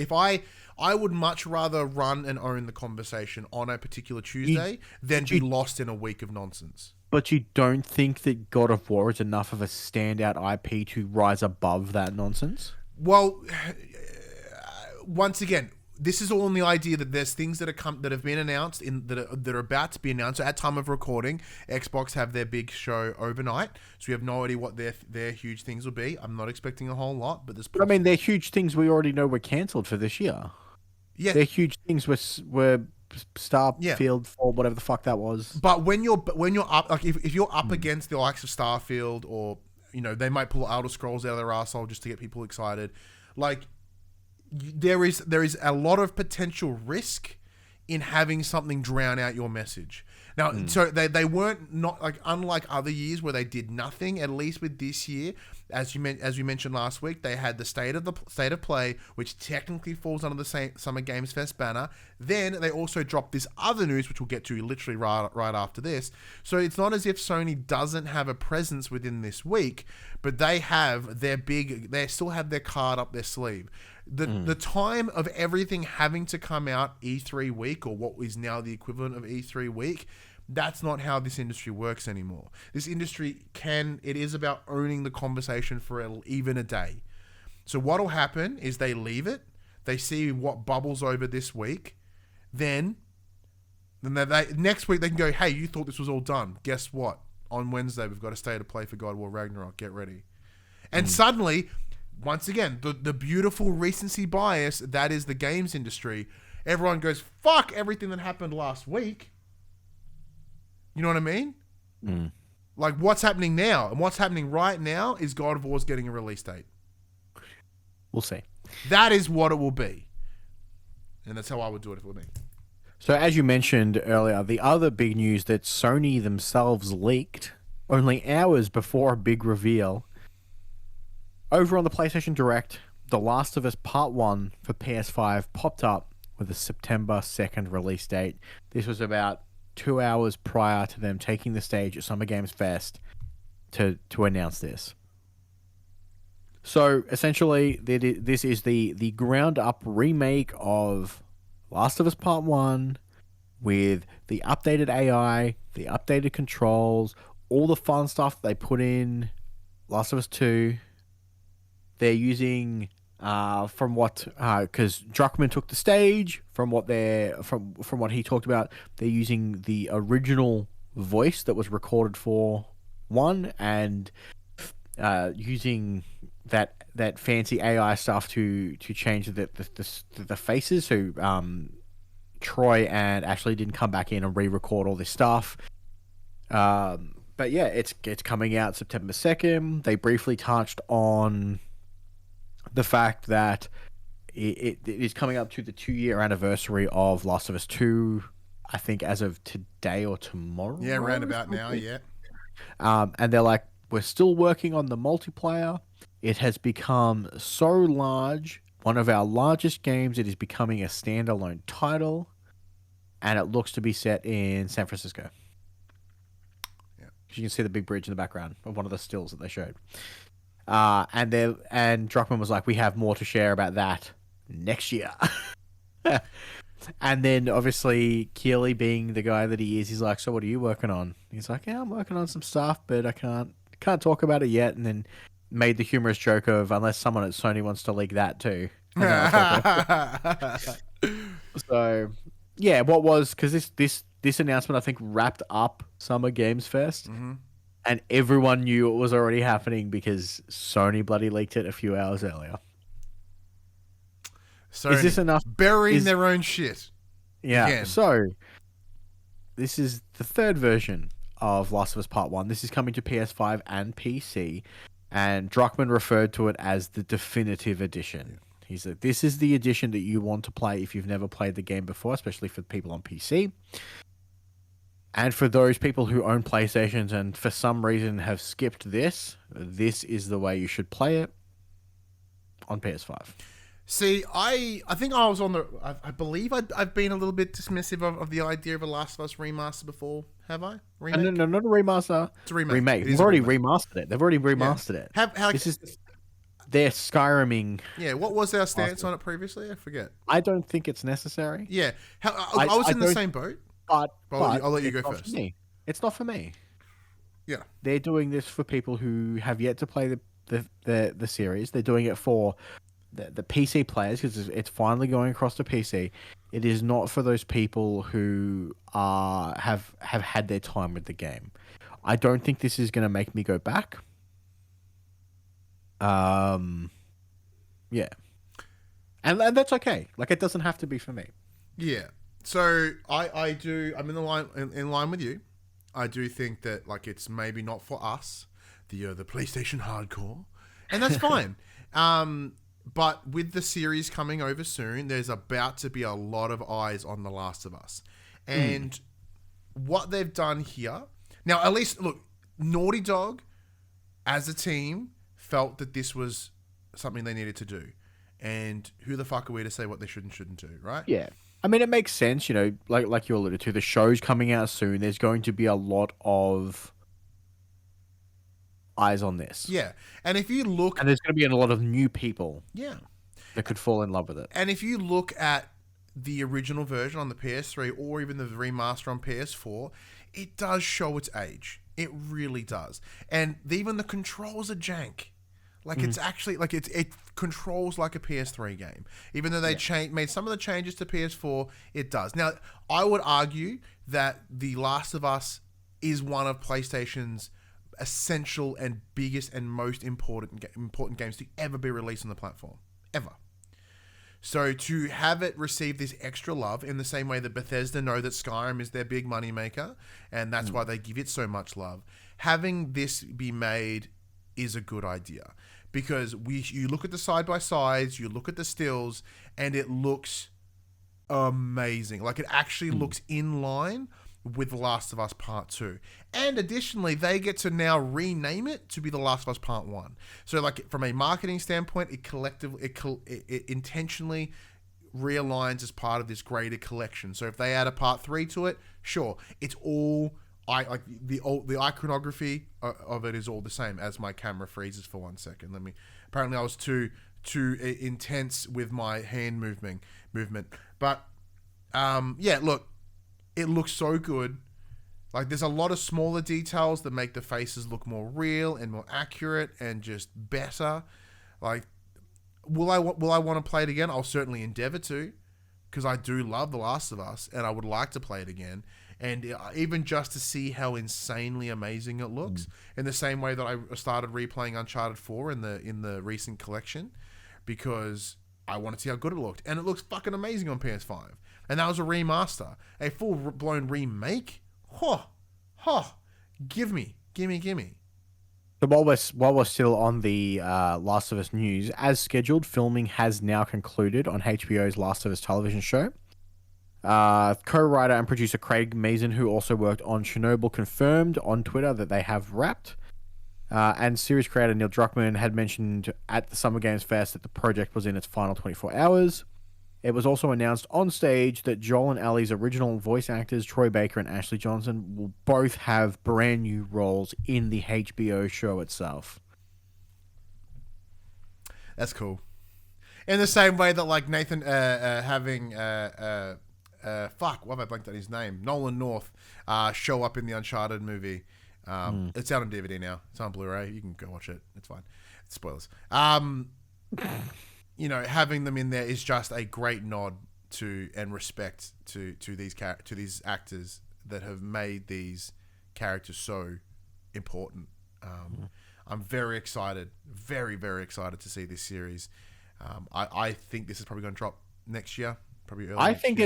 I would much rather run and own the conversation on a particular Tuesday than be lost in a week of nonsense. But you don't think that God of War is enough of a standout IP to rise above that nonsense? Well, once again, this is all in the idea that there's things that have been announced that are about to be announced. So at time of recording, Xbox have their big show overnight, so we have no idea what their huge things will be. I'm not expecting a whole lot, but there's. But I mean, they're huge things we already know were cancelled for this year. Yeah, their huge things were Starfield 4, whatever the fuck that was. But when you're up, like if you're up against the likes of Starfield, or they might pull Elder Scrolls out of their arsehole just to get people excited, like. There is a lot of potential risk in having something drown out your message. Now, so they weren't not like unlike other years where they did nothing. At least with this year, as we mentioned last week, they had the state of play, which technically falls under the same Summer Games Fest banner. Then they also dropped this other news, which we'll get to literally right after this. So it's not as if Sony doesn't have a presence within this week, but they still have their card up their sleeve. The time of everything having to come out E3 week, or what is now the equivalent of E3 week, that's not how this industry works anymore. This industry it is about owning the conversation for even a day. So what'll happen is they leave it, they see what bubbles over this week, then next week they can go, hey, you thought this was all done. Guess what? On Wednesday, we've got a state of play for God War Ragnarok. Get ready. And suddenly, once again, the beautiful recency bias that is the games industry, everyone goes, fuck everything that happened last week. You know what I mean? Like, what's happening now? And what's happening right now is God of War's getting a release date. We'll see. That is what it will be. And that's how I would do it if it were me. So as you mentioned earlier, the other big news that Sony themselves leaked only hours before a big reveal, over on the PlayStation Direct, The Last of Us Part 1 for PS5 popped up with a September 2nd release date. This was about 2 hours prior to them taking the stage at Summer Games Fest to announce this. So essentially, this is the ground up remake of Last of Us Part 1 with the updated AI, the updated controls, all the fun stuff they put in Last of Us 2. They're using because Druckmann took the stage, from what he talked about, they're using the original voice that was recorded for 1 and using that fancy AI stuff to change the faces. So Troy and Ashley didn't come back in and re-record all this stuff. But yeah, it's coming out September 2nd. They briefly touched on the fact that it is coming up to the 2-year anniversary of Last of Us 2, I think as of today or tomorrow. Yeah, round about now, yeah. And they're like, we're still working on the multiplayer. It has become so large, one of our largest games. It is becoming a standalone title, and it looks to be set in San Francisco. Yeah, you can see the big bridge in the background of one of the stills that they showed. And Druckmann was like, we have more to share about that next year. And then obviously Keighley, being the guy that he is, he's like, so what are you working on? He's like, yeah, I'm working on some stuff, but I can't talk about it yet. And then made the humorous joke of, unless someone at Sony wants to leak that too. So yeah, because this announcement I think wrapped up Summer Games Fest. Mm-hmm. And everyone knew it was already happening because Sony bloody leaked it a few hours earlier. Sony, is this enough? Burying their own shit. Yeah. Again. So this is the third version of Last of Us Part 1. This is coming to PS5 and PC. And Druckmann referred to it as the definitive edition. Yeah. He said, this is the edition that you want to play if you've never played the game before, especially for people on PC. And for those people who own PlayStations and for some reason have skipped this is the way you should play it on PS5. See, I think I was on the... I believe I've been a little bit dismissive of the idea of a Last of Us remaster before. Have I? Remake? No, not a remaster. It's a remake. They've already remastered it. They've already remastered it. This is... they're Skyriming. Yeah, what was our stance on it previously? I forget. I don't think it's necessary. Yeah, I was in the same boat. But I'll let you go it's not first. for me. It's not for me. Yeah. They're doing this for people who have yet to play the series. They're doing it for the PC players because it's finally going across to PC. It is not for those people who have had their time with the game. I don't think this is going to make me go back. Yeah, and that's okay. Like, it doesn't have to be for me. Yeah. So I'm in line with you. I do think that like it's maybe not for us, the PlayStation hardcore, and that's fine. But with the series coming over soon, there's about to be a lot of eyes on The Last of Us, and what they've done here now. At least look, Naughty Dog, as a team, felt that this was something they needed to do, and who the fuck are we to say what they should and shouldn't do, right? Yeah. I mean, it makes sense, like you alluded to. The show's coming out soon. There's going to be a lot of eyes on this. Yeah. And if you look... And there's going to be a lot of new people Yeah. that could fall in love with it. And if you look at the original version on the PS3 or even the remaster on PS4, it does show its age. It really does. And even the controls are jank. Like, it's actually... Like, it controls like a PS3 game. Even though they made some of the changes to PS4, it does. Now, I would argue that The Last of Us is one of PlayStation's essential and biggest and most important games to ever be released on the platform. Ever. So to have it receive this extra love in the same way that Bethesda know that Skyrim is their big money maker, and that's why they give it so much love, having this be made is a good idea. Because you look at the side-by-sides, you look at the stills, and it looks amazing. Like, it actually looks in line with The Last of Us Part 2. And additionally, they get to now rename it to be The Last of Us Part 1. So, like, from a marketing standpoint, it intentionally realigns as part of this greater collection. So if they add a Part 3 to it, sure. It's all... the iconography of it is all the same. As my camera freezes for 1 second. Apparently I was too intense with my hand movement. But yeah, look, it looks so good. Like, there's a lot of smaller details that make the faces look more real and more accurate and just better. Like, will I want to play it again? I'll certainly endeavor to, because I do love The Last of Us and I would like to play it again. And even just to see how insanely amazing it looks, in the same way that I started replaying Uncharted 4 in the recent collection, because I want to see how good it looked, and it looks fucking amazing on PS5. And that was a remaster, a full blown remake. Give me. So while we're still on the Last of Us news, as scheduled, filming has now concluded on HBO's Last of Us television show. Co-writer and producer Craig Mazin, who also worked on Chernobyl, confirmed on Twitter that they have wrapped. And series creator Neil Druckmann had mentioned at the Summer Games Fest that the project was in its final 24 hours. It was also announced on stage that Joel and Ellie's original voice actors, Troy Baker and Ashley Johnson, will both have brand new roles in the HBO show itself. That's cool. In the same way that, like, Nathan having... fuck, why have I blanked on his name? Nolan North show up in the Uncharted movie. It's out on DVD now. It's on Blu-ray. You can go watch it. It's fine. It's spoilers. Having them in there is just a great nod to and respect to these actors that have made these characters so important. I'm very excited, very, very excited to see this series. I think this is probably going to drop next year. Probably early. I think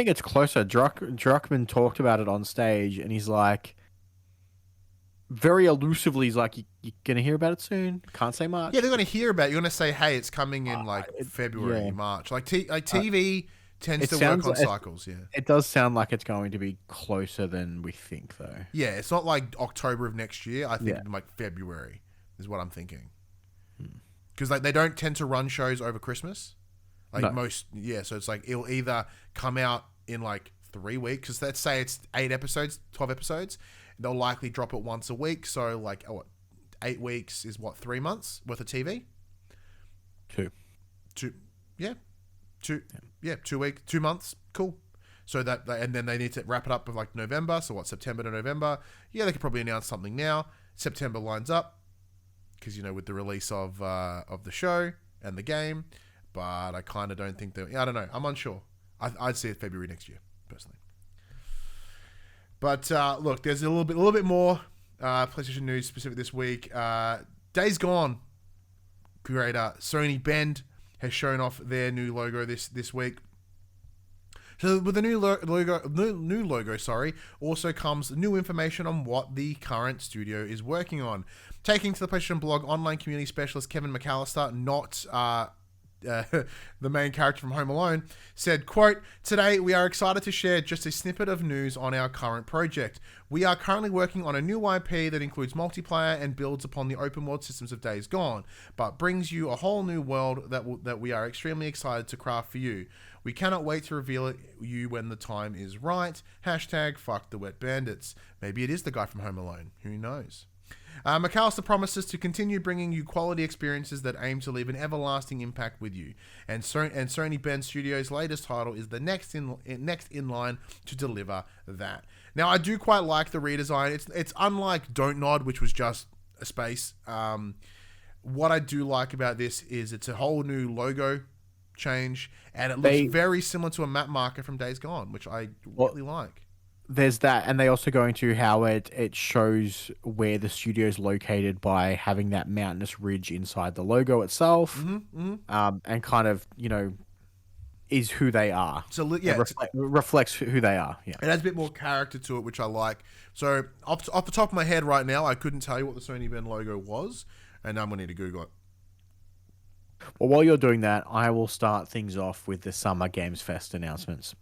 it's closer. Druckmann talked about it on stage, and he's like, very elusively, he's like, "You're gonna hear about it soon. Can't say much." Yeah, they're gonna hear about it. You're gonna say, "Hey, it's coming in February, March." Like TV tends to work on cycles. Yeah, it does sound like it's going to be closer than we think, though. Yeah, it's not like October of next year. I think like February is what I'm thinking. Because like they don't tend to run shows over Christmas. Like so it's like it'll either come out in like 3 weeks, because let's say it's 8 episodes, 12 episodes, they'll likely drop it once a week. So like 8 weeks is 3 months worth of TV. 2 yeah 2 months, cool. So and then they need to wrap it up with like November, so what, September to November. Yeah, they could probably announce something now. September lines up because with the release of the show and the game, but I kind of don't think that. I don't know, I'm unsure. I'd see it February next year personally. But look, there's a little bit more PlayStation news specific this week. Days Gone creator Sony Bend has shown off their new logo this week. So with the new logo, also comes new information on what the current studio is working on. Taking to the PlayStation blog, online community specialist Kevin McAllister, not the main character from Home Alone, said, quote, "Today we are excited to share just a snippet of news on our current project. We are currently working on a new IP that includes multiplayer and builds upon the open world systems of Days Gone, but brings you a whole new world that we are extremely excited to craft for you. We cannot wait to reveal it you when the time is right. Hashtag fuck the wet bandits." Maybe it is the guy from Home Alone. Who knows? McAllister promises to continue bringing you quality experiences that aim to leave an everlasting impact with you. And Sony Bend Studio's latest title is the next in line to deliver that. Now, I do quite like the redesign. It's unlike Don't Nod, which was just a space. What I do like about this is it's a whole new logo change, and it looks very similar to a map marker from Days Gone, which I really like. There's that, and they also go into how it shows where the studio is located by having that mountainous ridge inside the logo itself, and kind of is who they are. So yeah, reflects who they are. Yeah, it has a bit more character to it, which I like. So off the top of my head right now, I couldn't tell you what the Sony Bend logo was, and I'm gonna need to Google it. Well, while you're doing that, I will start things off with the Summer Games Fest announcements.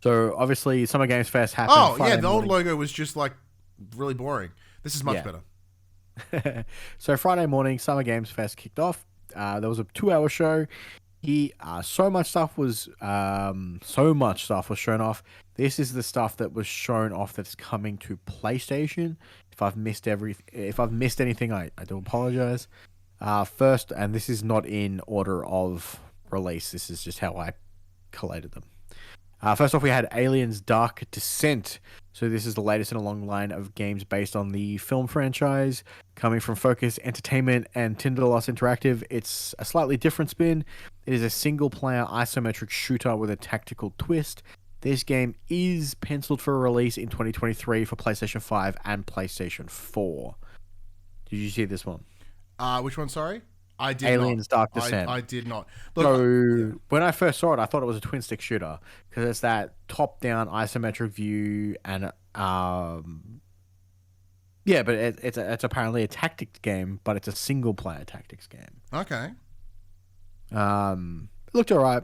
So obviously, Summer Games Fest happened. Oh Friday the morning. Old logo was just like really boring. This is much better. So Friday morning, Summer Games Fest kicked off. There was a 2-hour show. So much stuff was shown off. This is the stuff that was shown off that's coming to PlayStation. If I've missed anything, I do apologize. First, and this is not in order of release. This is just how I collated them. First off, we had Aliens Dark Descent. So this is the latest in a long line of games based on the film franchise, coming from Focus Entertainment and Tinderloss Interactive. It's a slightly different spin. It is a single-player isometric shooter with a tactical twist. This game is penciled for release in 2023 for PlayStation 5 and PlayStation 4. Did you see this one? Which one, sorry? I did Aliens not. Dark Descent. I did not. Look, when I first saw it, I thought it was a twin-stick shooter because it's that top-down isometric view, and but it's apparently a tactics game, but it's a single-player tactics game. Okay. It looked alright.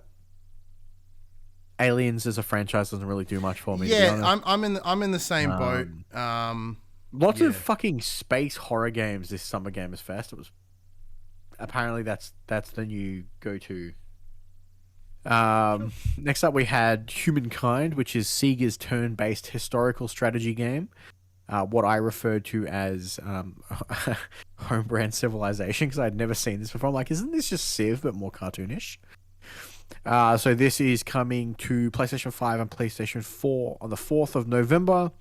Aliens as a franchise doesn't really do much for me. Yeah, to be honest. I'm in the same boat. Lots of fucking space horror games this Summer Gamers Fest. It was apparently that's the new go-to. Next up we had Humankind, which is Sega's turn-based historical strategy game. What I referred to as Homebrand Civilization, because I'd never seen this before. I'm like, isn't this just Civ but more cartoonish? So this is coming to PlayStation 5 and PlayStation 4 on the 4th of November.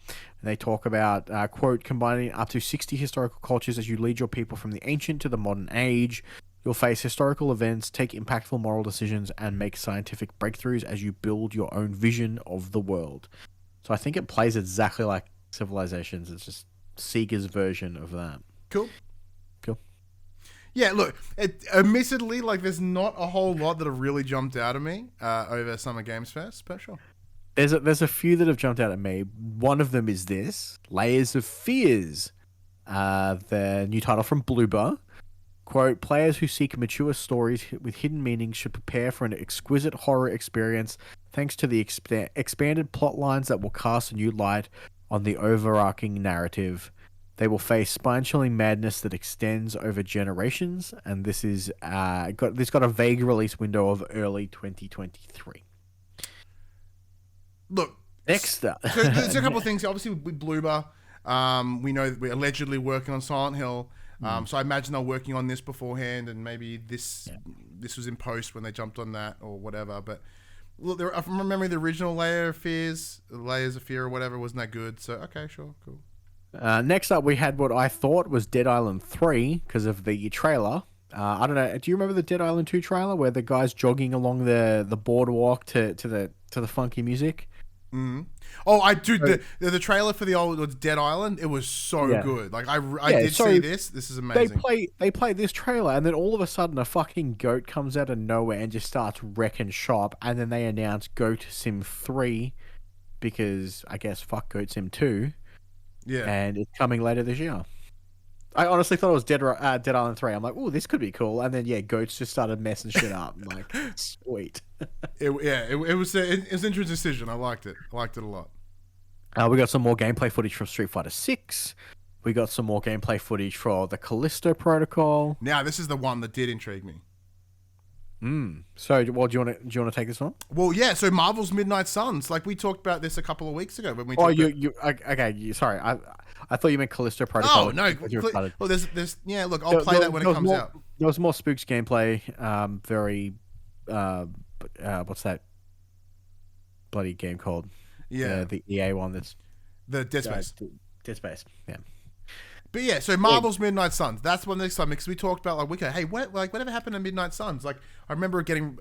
And they talk about, quote, combining up to 60 historical cultures as you lead your people from the ancient to the modern age. You'll face historical events, take impactful moral decisions, and make scientific breakthroughs as you build your own vision of the world. So I think it plays exactly like Civilizations. It's just Sega's version of that. Cool. Yeah, look, admittedly, like, there's not a whole lot that have really jumped out at me over Summer Games Fest, but sure. There's a few that have jumped out at me. One of them is this, Layers of Fears, the new title from Bloomberg. Quote, players who seek mature stories with hidden meanings should prepare for an exquisite horror experience thanks to the expanded plot lines that will cast a new light on the overarching narrative. They will face spine-chilling madness that extends over generations, and this is got a vague release window of early 2023. Look, next up, so there's a couple of things. Obviously, with Bloober, we know that we're allegedly working on Silent Hill. So I imagine they're working on this beforehand, and maybe this was in post when they jumped on that or whatever. But look, from remembering the original Layers of Fear or whatever, wasn't that good? So okay, sure, cool. Next up, we had what I thought was Dead Island 3 because of the trailer. I don't know. Do you remember the Dead Island 2 trailer where the guy's jogging along the boardwalk to the funky music? Mm-hmm. Oh, I do. The trailer for the old Dead Island, it was so good. Like I did see this. This is amazing. They play this trailer, and then all of a sudden, a fucking goat comes out of nowhere and just starts wrecking shop. And then they announce Goat Sim 3 because I guess fuck Goat Sim 2. Yeah, and it's coming later this year. I honestly thought it was Dead Island 3. I'm like, oh, this could be cool. And then, goats just started messing shit up. I'm like, sweet. It was an interesting decision. I liked it. I liked it a lot. We got some more gameplay footage from Street Fighter 6. We got some more gameplay footage for the Callisto Protocol. Now, this is the one that did intrigue me. So, well, do you want to take this one? Well, yeah. So, Marvel's Midnight Suns. Like we talked about this a couple of weeks ago when we. Okay. Sorry, I thought you meant Callisto Protocol. Oh no. Well, there's Look, I'll play that when it comes out. There was more Spooks gameplay. What's that bloody game called? Yeah, the EA one. That's the Dead Space. Dead Space. Yeah. But yeah, so Marvel's Midnight Suns. That's one next time because we talked about whatever happened to Midnight Suns? Like I remember it getting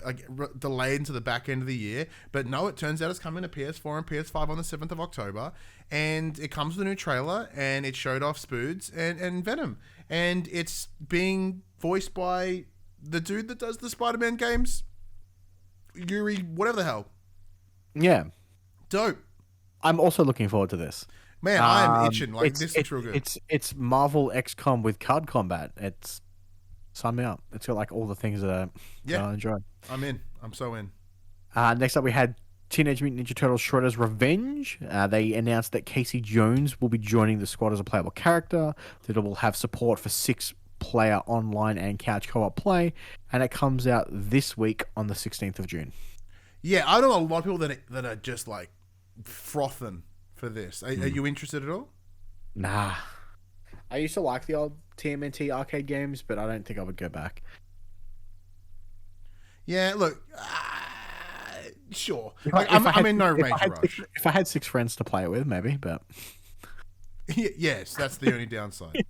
delayed into the back end of the year, but no, it turns out it's coming to PS4 and PS5 on the 7th of October, and it comes with a new trailer, and it showed off Spoods and Venom, and it's being voiced by the dude that does the Spider-Man games, Yuri, whatever the hell. Yeah, dope. I'm also looking forward to this. Man, I'm itching. This looks real good. It's Marvel XCOM with card combat. It's sign me up. It's got like all the things that I enjoy. I'm in. I'm so in. Next up, we had Teenage Mutant Ninja Turtles: Shredder's Revenge. They announced that Casey Jones will be joining the squad as a playable character. That it will have support for 6-player online and couch co-op play, and it comes out this week on the 16th of June. Yeah, I know a lot of people that are just like frothing for this. Are you interested at all? Nah. I used to like the old TMNT arcade games, but I don't think I would go back. Yeah, look, sure. I'm in no major rush. If I had 6 friends to play it with, maybe, but... Yes, that's the only downside.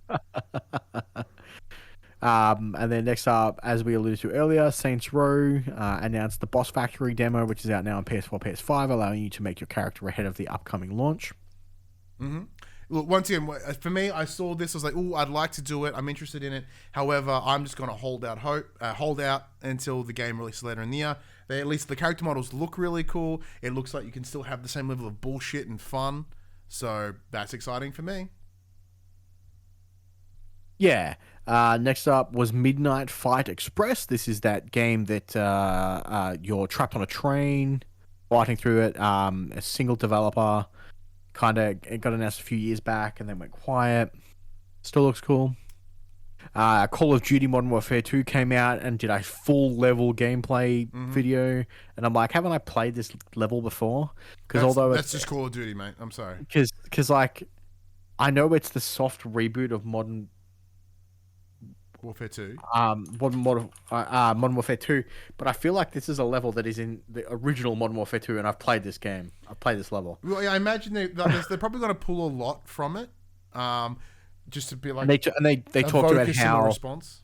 And then next up, as we alluded to earlier, Saints Row announced the Boss Factory demo, which is out now on PS4, PS5, allowing you to make your character ahead of the upcoming launch. Mm-hmm. Look, once again, for me, I saw this. I was like, "Oh, I'd like to do it. I'm interested in it." However, I'm just going to hold out until the game releases later in the year. At least the character models look really cool. It looks like you can still have the same level of bullshit and fun. So that's exciting for me. Yeah. Next up was Midnight Fight Express. This is that game that you're trapped on a train, fighting through it. A single developer. It got announced a few years back and then went quiet. Still looks cool. Call of Duty Modern Warfare 2 came out and did a full level gameplay video. And I'm like, haven't I played this level before? Because that's just Call of Duty, mate. I'm sorry. Because like, I know it's the soft reboot of Modern Warfare 2. Modern Warfare 2, but I feel like this is a level that is in the original Modern Warfare 2, and I've played this game. I've played this level. Well, yeah, I imagine they're probably going to pull a lot from it, just to be like. And they talked about how response.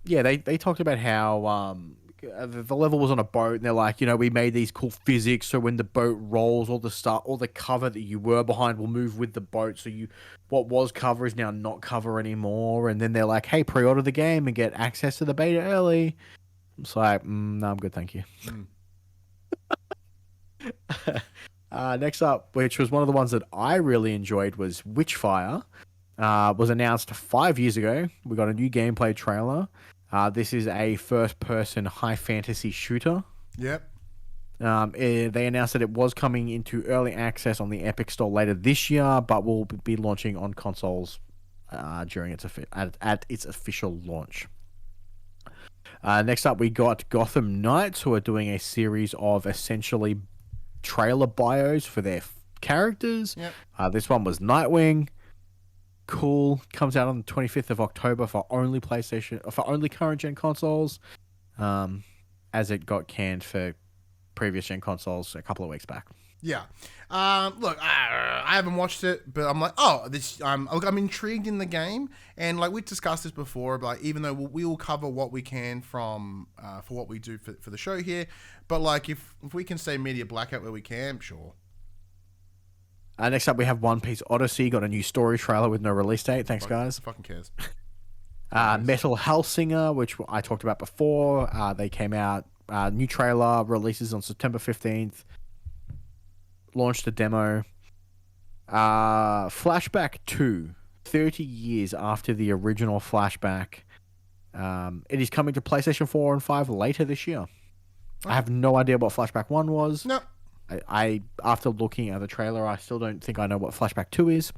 Yeah, they talked about how the level was on a boat, and they're like, we made these cool physics, so when the boat rolls, all the cover that you were behind will move with the boat, so what was cover is now not cover anymore. And then they're like, hey, pre-order the game and get access to the beta early. It's like, no, I'm good, thank you. Next up, which was one of the ones that I really enjoyed, was Witchfire. Was announced 5 years ago. We got a new gameplay trailer. This is a first-person high fantasy shooter. Yep. They announced that it was coming into early access on the Epic Store later this year, but will be launching on consoles during at its official launch. Next up, we got Gotham Knights, who are doing a series of essentially trailer bios for their characters. Yep. This one was Nightwing. cool. Comes out on the 25th of October for only current gen consoles. As it got canned for previous gen consoles a couple of weeks back. Yeah. Look, I haven't watched it, but I'm like, I'm intrigued in the game, and like we discussed this before, but like, even though we will cover what we can from for what we do for the show here, but like if we can stay media blackout where we can, sure. Next up, we have One Piece Odyssey. Got a new story trailer with no release date. Thanks, guys. Fucking cares. Metal Hellsinger, which I talked about before. They came out. New trailer releases on September 15th. Launched a demo. Flashback 2, 30 years after the original Flashback. It is coming to PlayStation 4 and 5 later this year. I have no idea what Flashback 1 was. No. I after looking at the trailer, I still don't think I know what Flashback 2 is.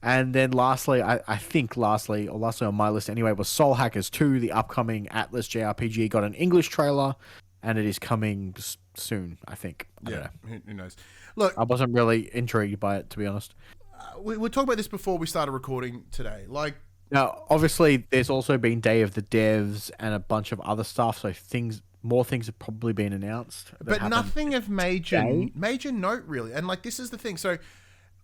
And then lastly, I think lastly on my list anyway, was Soul Hackers 2, the upcoming Atlas JRPG. Got an English trailer, and it is coming soon, I think. I don't know. Who knows? Look, I wasn't really intrigued by it, to be honest. We talked about this before we started recording today. Like, now, obviously, there's also been Day of the Devs and a bunch of other stuff, so more things have probably been announced. But nothing of major note, really. And, like, this is the thing. So,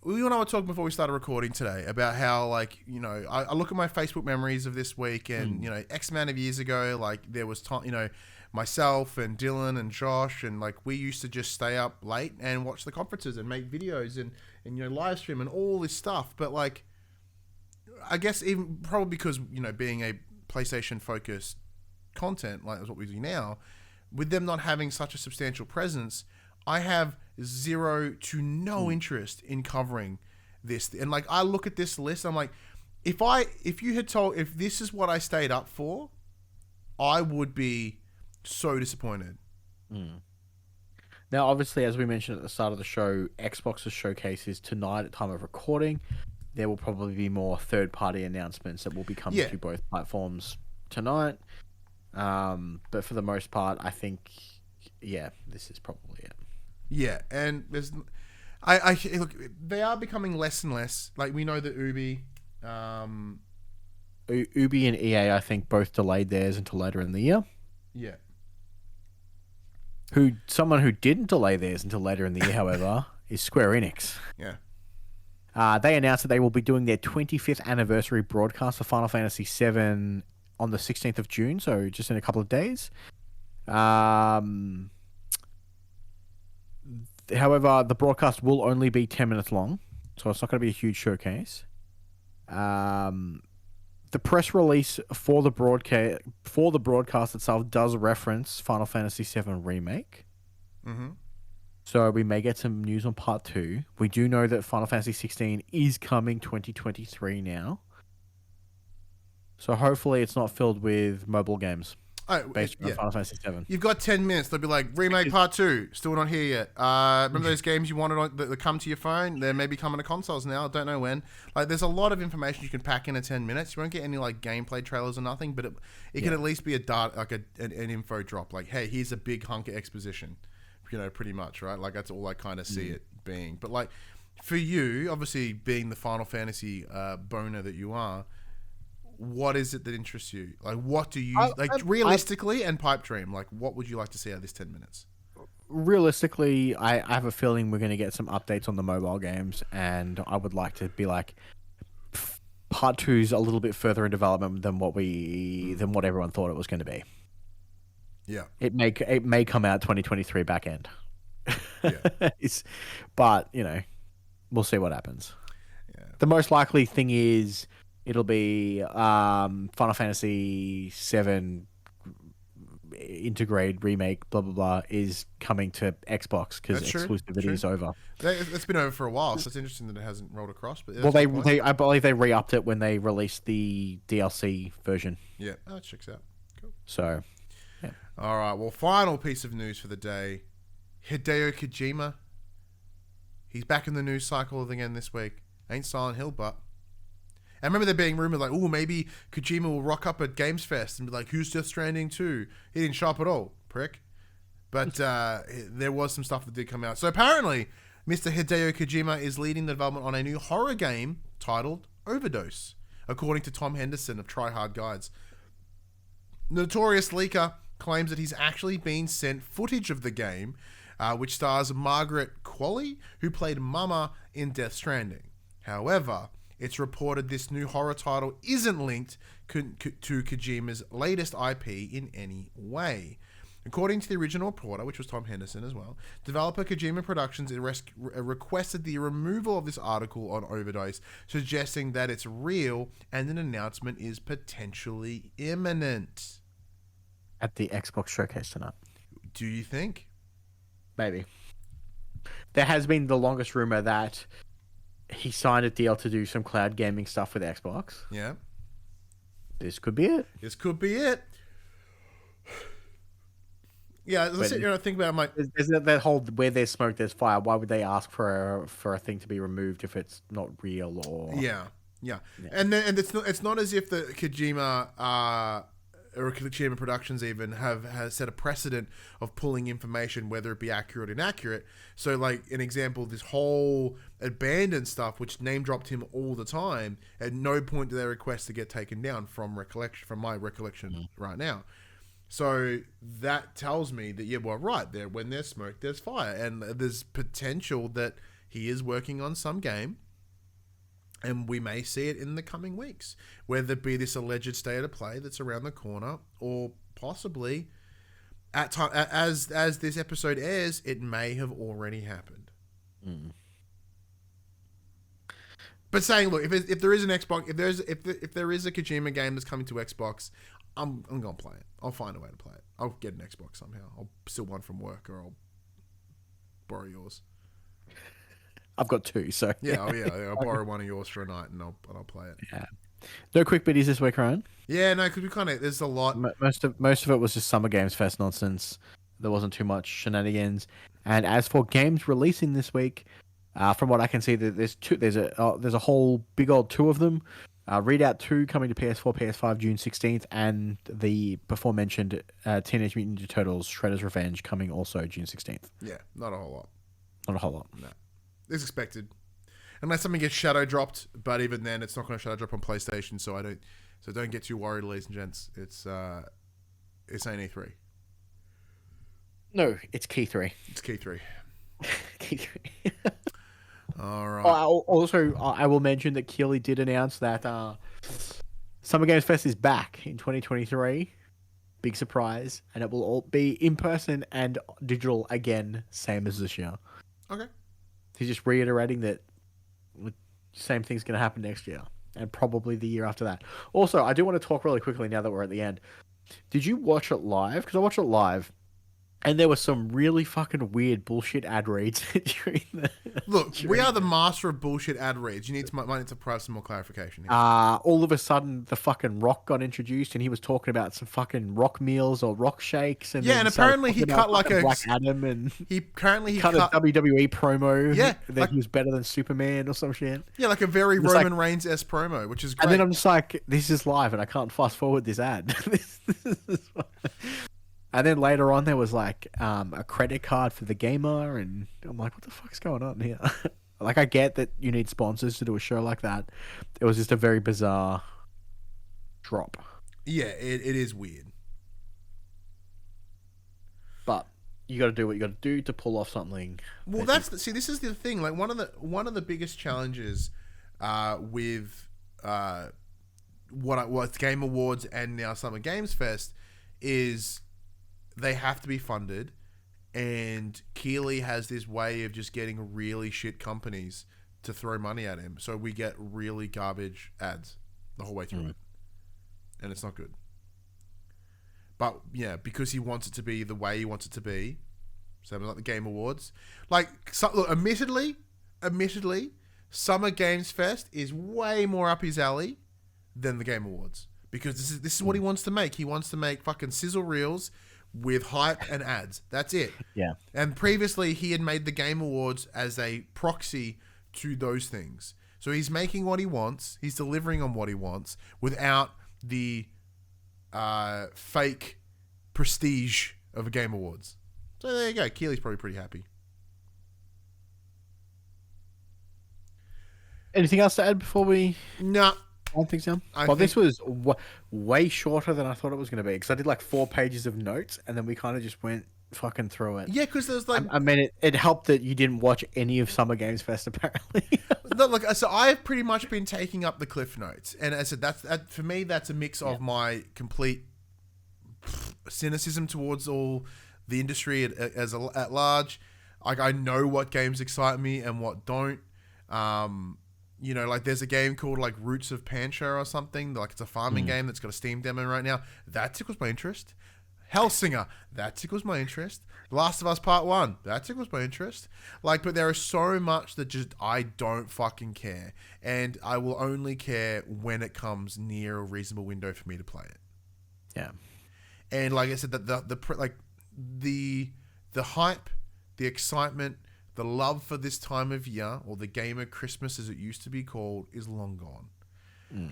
we and I were talking before we started recording today about how, like, you know, I look at my Facebook memories of this week and, you know, X amount of years ago, like, there was time, you know, myself and Dylan and Josh and, like, we used to just stay up late and watch the conferences and make videos and you know, live stream and all this stuff. But, like, I guess even probably because, you know, being a PlayStation focused content like what we do now, with them not having such a substantial presence, I have zero to no interest in covering this. And like, I look at this list, I'm like, if this is what I stayed up for, I would be so disappointed. Now, obviously, as we mentioned at the start of the show, Xbox's showcase is tonight at time of recording. There will probably be more third-party announcements that will be coming to both platforms tonight. But for the most part, I think, this is probably it. Yeah, and there's, look, they are becoming less and less. Like, we know that Ubi and EA, I think, both delayed theirs until later in the year. Yeah. Someone who didn't delay theirs until later in the year, however, is Square Enix. Yeah. They announced that they will be doing their 25th anniversary broadcast for Final Fantasy VII on the 16th of June, so just in a couple of days. However, the broadcast will only be 10 minutes long, so it's not going to be a huge showcase. The press release for the broadcast itself does reference Final Fantasy VII Remake. Mm-hmm. So we may get some news on Part 2. We do know that Final Fantasy 16 is coming 2023 now. So hopefully it's not filled with mobile games based on Final Fantasy VII. You've got 10 minutes. They'll be like, Remake Part 2, still not here yet. Remember those games you wanted that come to your phone? They're maybe coming to consoles now. I don't know when. Like, there's a lot of information you can pack into 10 minutes. You won't get any, like, gameplay trailers or nothing, but it can at least be an info drop. Like, hey, here's a big hunk of exposition. You know, pretty much, right? Like, that's all I kind of see it being. But, like, for you, obviously being the Final Fantasy boner that you are, what is it that interests you? Like, what do you realistically and pipe dream? Like, what would you like to see out of this 10 minutes? Realistically, I have a feeling we're going to get some updates on the mobile games, and I would like to be like, Part 2's a little bit further in development than what everyone thought it was going to be. Yeah, it may come out 2023 back end. Yeah, but you know, we'll see what happens. Yeah, the most likely thing is it'll be Final Fantasy VII integrate remake blah blah blah is coming to Xbox because exclusivity is over. It's been over for a while, so it's interesting that it hasn't rolled across. But I believe they re-upped it when they released the DLC version. Yeah, that checks out. Cool. So. Yeah. All right. Well, final piece of news for the day: Hideo Kojima. He's back in the news cycle again this week. Ain't Silent Hill, but. And remember there being rumored like, oh, maybe Kojima will rock up at Games Fest and be like, "Who's Death Stranding 2?" He didn't show up at all, prick. But there was some stuff that did come out. So apparently, Mr. Hideo Kojima is leading the development on a new horror game titled Overdose, according to Tom Henderson of Try Hard Guides. Notorious leaker claims that he's actually been sent footage of the game, which stars Margaret Qualley, who played Mama in Death Stranding. However, it's reported this new horror title isn't linked to Kojima's latest IP in any way. According to the original reporter, which was Tom Henderson as well, developer Kojima Productions requested the removal of this article on Overdose, suggesting that it's real and an announcement is potentially imminent. At the Xbox showcase tonight. Do you think? Maybe. There has been the longest rumor that he signed a deal to do some cloud gaming stuff with Xbox. Yeah. This could be it. This could be it. Yeah, let's sit here and think about There's that whole where there's smoke, there's fire. Why would they ask for a thing to be removed if it's not real or? Yeah. And it's not as if the Kojima or Kojima Productions even has set a precedent of pulling information, whether it be accurate or inaccurate. So, like an example, this whole abandoned stuff, which name dropped him all the time, at no point did they request to get taken down from my recollection right now. So that tells me that, yeah, well, right there, when there's smoke, there's fire. And there's potential that he is working on some game, and we may see it in the coming weeks, whether it be this alleged state of play that's around the corner, or possibly at time as this episode airs, it may have already happened. But saying, look, if there is an Xbox, if there is a Kojima game that's coming to Xbox, I'm gonna play it. I'll find a way to play it. I'll get an Xbox somehow. I'll steal one from work, or I'll borrow yours. I've got two, so yeah. I'll borrow one of yours for a night, and I'll play it. Yeah. No quick biddies this week, Ryan. Yeah, no, because we kind of there's a lot. Most of it was just Summer Games Fest nonsense. There wasn't too much shenanigans. And as for games releasing this week, from what I can see, there's two. There's a whole big old two of them. Readout 2 coming to PS4, PS5 June 16th, and the before mentioned Teenage Mutant Ninja Turtles Shredder's Revenge coming also June 16th. Yeah, not a whole lot. Not a whole lot. No. It's expected. Unless something gets shadow dropped, but even then it's not going to shadow drop on PlayStation, so don't get too worried, ladies and gents. It's ain't E3. No, it's Key 3. It's Key 3. Key 3. All right. Also, I will mention that Keighley did announce that Summer Games Fest is back in 2023. Big surprise. And it will all be in person and digital again, same as this year. Okay. He's just reiterating that the same thing's going to happen next year and probably the year after that. Also, I do want to talk really quickly now that we're at the end. Did you watch it live? Because I watched it live. And there were some really fucking weird bullshit ad reads during the... Look, we are the master of bullshit ad reads. You need to might need to provide some more clarification here. All of a sudden, the fucking Rock got introduced, and he was talking about some fucking Rock meals or Rock shakes. And yeah, and apparently he cut like a Black Adam, and he cut a WWE promo. Yeah, that he was better than Superman or some shit. Yeah, like a very Roman Reigns-esque promo, which is great. And then I'm just like, this is live, and I can't fast forward this ad. And then later on, there was like a credit card for the gamer, and I'm like, what the fuck's going on here? Like, I get that you need sponsors to do a show like that. It was just a very bizarre drop. Yeah, it is weird. But you got to do what you got to do to pull off something. Well, this is the thing. Like one of the biggest challenges with what's Game Awards and now Summer Games Fest is they have to be funded, and Keighley has this way of just getting really shit companies to throw money at him. So we get really garbage ads the whole way through it. And it's not good. But yeah, because he wants it to be the way he wants it to be, same as like the Game Awards. Like, look, admittedly, Summer Games Fest is way more up his alley than the Game Awards. Because this is what he wants to make. He wants to make fucking sizzle reels with hype and ads. That's it. Yeah. And previously, he had made the Game Awards as a proxy to those things. So he's making what he wants. He's delivering on what he wants without the fake prestige of a Game Awards. So there you go. Keighley's probably pretty happy. Anything else to add before we No, wind things down? I Well, think- this was way shorter than I thought it was going to be because I did like 4 pages of notes and then we kind of just went fucking through it. yeah, because there's like I mean, it helped that you didn't watch any of Summer Games Fest, apparently. look. So I've pretty much been taking up the cliff notes, and as I said, that for me, that's a mix of my complete cynicism towards all the industry at large. Like, I know what games excite me and what don't. You know, like there's a game called like Roots of Pancha or something. Like, it's a farming game that's got a Steam demo right now. That tickles my interest. Hellsinger, that tickles my interest. The Last of Us Part 1, that tickles my interest. Like, but there is so much that just I don't fucking care. And I will only care when it comes near a reasonable window for me to play it. Yeah. And like I said, the hype, the excitement, the love for this time of year, or the gamer Christmas as it used to be called, is long gone.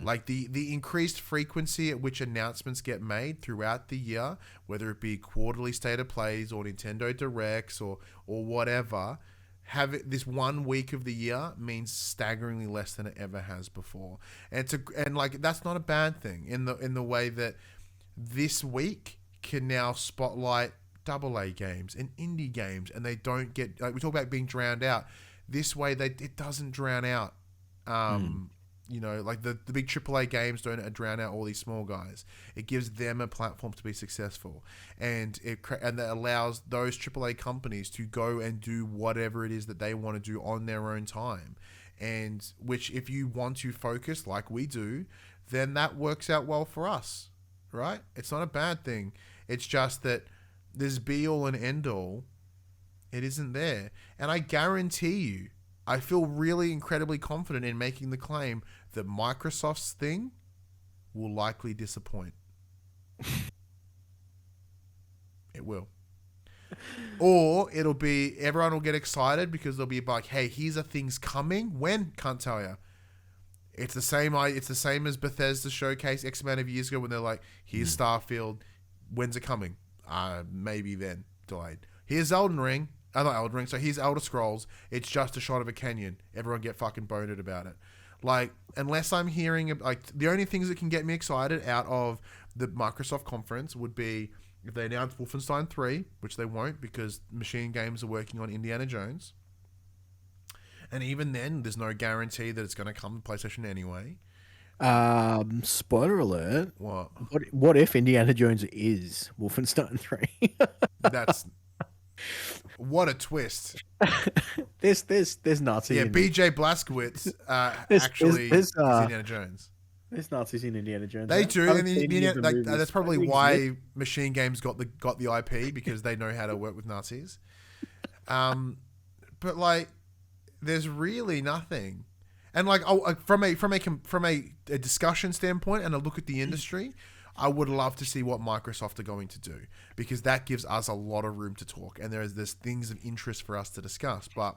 Like the increased frequency at which announcements get made throughout the year, whether it be quarterly state of plays or Nintendo Directs or whatever, have it this 1 week of the year means staggeringly less than it ever has before. And like that's not a bad thing in the way that this week can now spotlight AA games and indie games, and they don't get, like we talk about being drowned out. This way it doesn't drown out. You know, like the big AAA games don't drown out all these small guys. It gives them a platform to be successful, and that allows those AAA companies to go and do whatever it is that they want to do on their own time. And which, if you want to focus like we do, then that works out well for us, right? It's not a bad thing. It's just that this be all and end all, it isn't there. And I guarantee you, I feel really incredibly confident in making the claim that Microsoft's thing will likely disappoint. It will. Or it'll be, everyone will get excited because they'll be like, hey, here's a thing's coming. When? Can't tell you. It's the same as Bethesda showcase X amount of years ago when they're like, here's Starfield. When's it coming? Maybe then. Delayed. Here's Elden Ring. Not Elden Ring. So here's Elder Scrolls. It's just a shot of a canyon. Everyone get fucking boned about it. Like, unless I'm hearing, like, the only things that can get me excited out of the Microsoft conference would be if they announce Wolfenstein 3, which they won't because Machine Games are working on Indiana Jones. And even then, there's no guarantee that it's going to come to PlayStation anyway. Spoiler alert. What? What if Indiana Jones is Wolfenstein 3? That's... What a twist. There's Nazis. Yeah, in BJ Blazkowicz actually there's, is Indiana Jones. There's Nazis in Indiana Jones. They right? do, I've and seen any of the movies. that's probably They why exist. Machine Games got the IP, because they know how to work with Nazis. But like, there's really nothing, and like, from a discussion standpoint and a look at the industry, I would love to see what Microsoft are going to do, because that gives us a lot of room to talk, and there's things of interest for us to discuss. But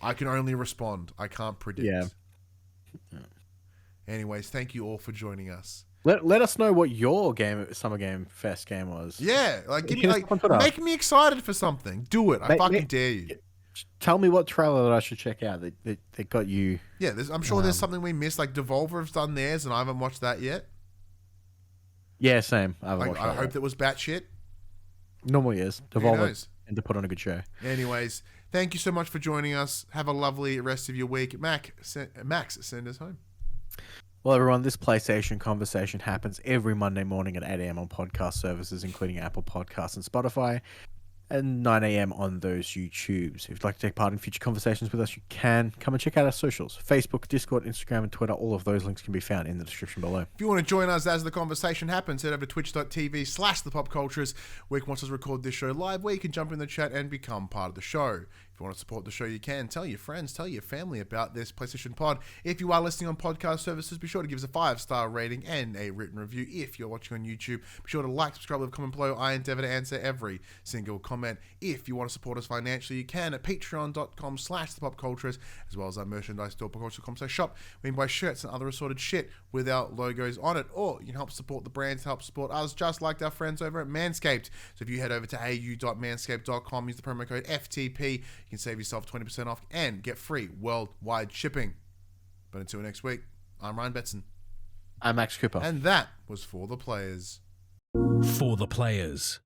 I can only respond. I can't predict. Yeah. Anyways, thank you all for joining us. Let us know what your Summer Game Fest game was. Yeah, like, Hit us up on Twitter. make me excited for something. Do it. I fucking dare you. Tell me what trailer that I should check out that got you. Yeah, I'm sure there's something we missed. Like Devolver have done theirs, and I haven't watched that yet. Yeah, same. I haven't Like, watched I that hope yet. that was batshit. Normally is. Who Devolver knows? and to put on a good show. Anyways, thank you so much for joining us. Have a lovely rest of your week. Max, send us home. Well, everyone, this PlayStation conversation happens every Monday morning at 8 a.m. on podcast services, including Apple Podcasts and Spotify, and 9 a.m. on those YouTubes. If you'd like to take part in future conversations with us, you can. Come and check out our socials. Facebook, Discord, Instagram, and Twitter. All of those links can be found in the description below. If you want to join us as the conversation happens, head over to twitch.tv/thepopcultures, where you can watch us record this show live, where you can jump in the chat and become part of the show. If you want to support the show, you can. Tell your friends, tell your family about this PlayStation Pod. If you are listening on podcast services, be sure to give us a 5-star rating and a written review. If you're watching on YouTube, be sure to like, subscribe, leave a comment below. I endeavor to answer every single comment. If you want to support us financially, you can at patreon.com/thepopcultures, as well as our merchandise store, popculture.com/shop. We can buy shirts and other assorted shit with our logos on it, or you can help support the brands, help support us, just like our friends over at Manscaped. So if you head over to au.manscaped.com, use the promo code FTP, You can save yourself 20% off and get free worldwide shipping. But until next week, I'm Ryan Betson. I'm Max Cooper. And that was For the Players. For the players.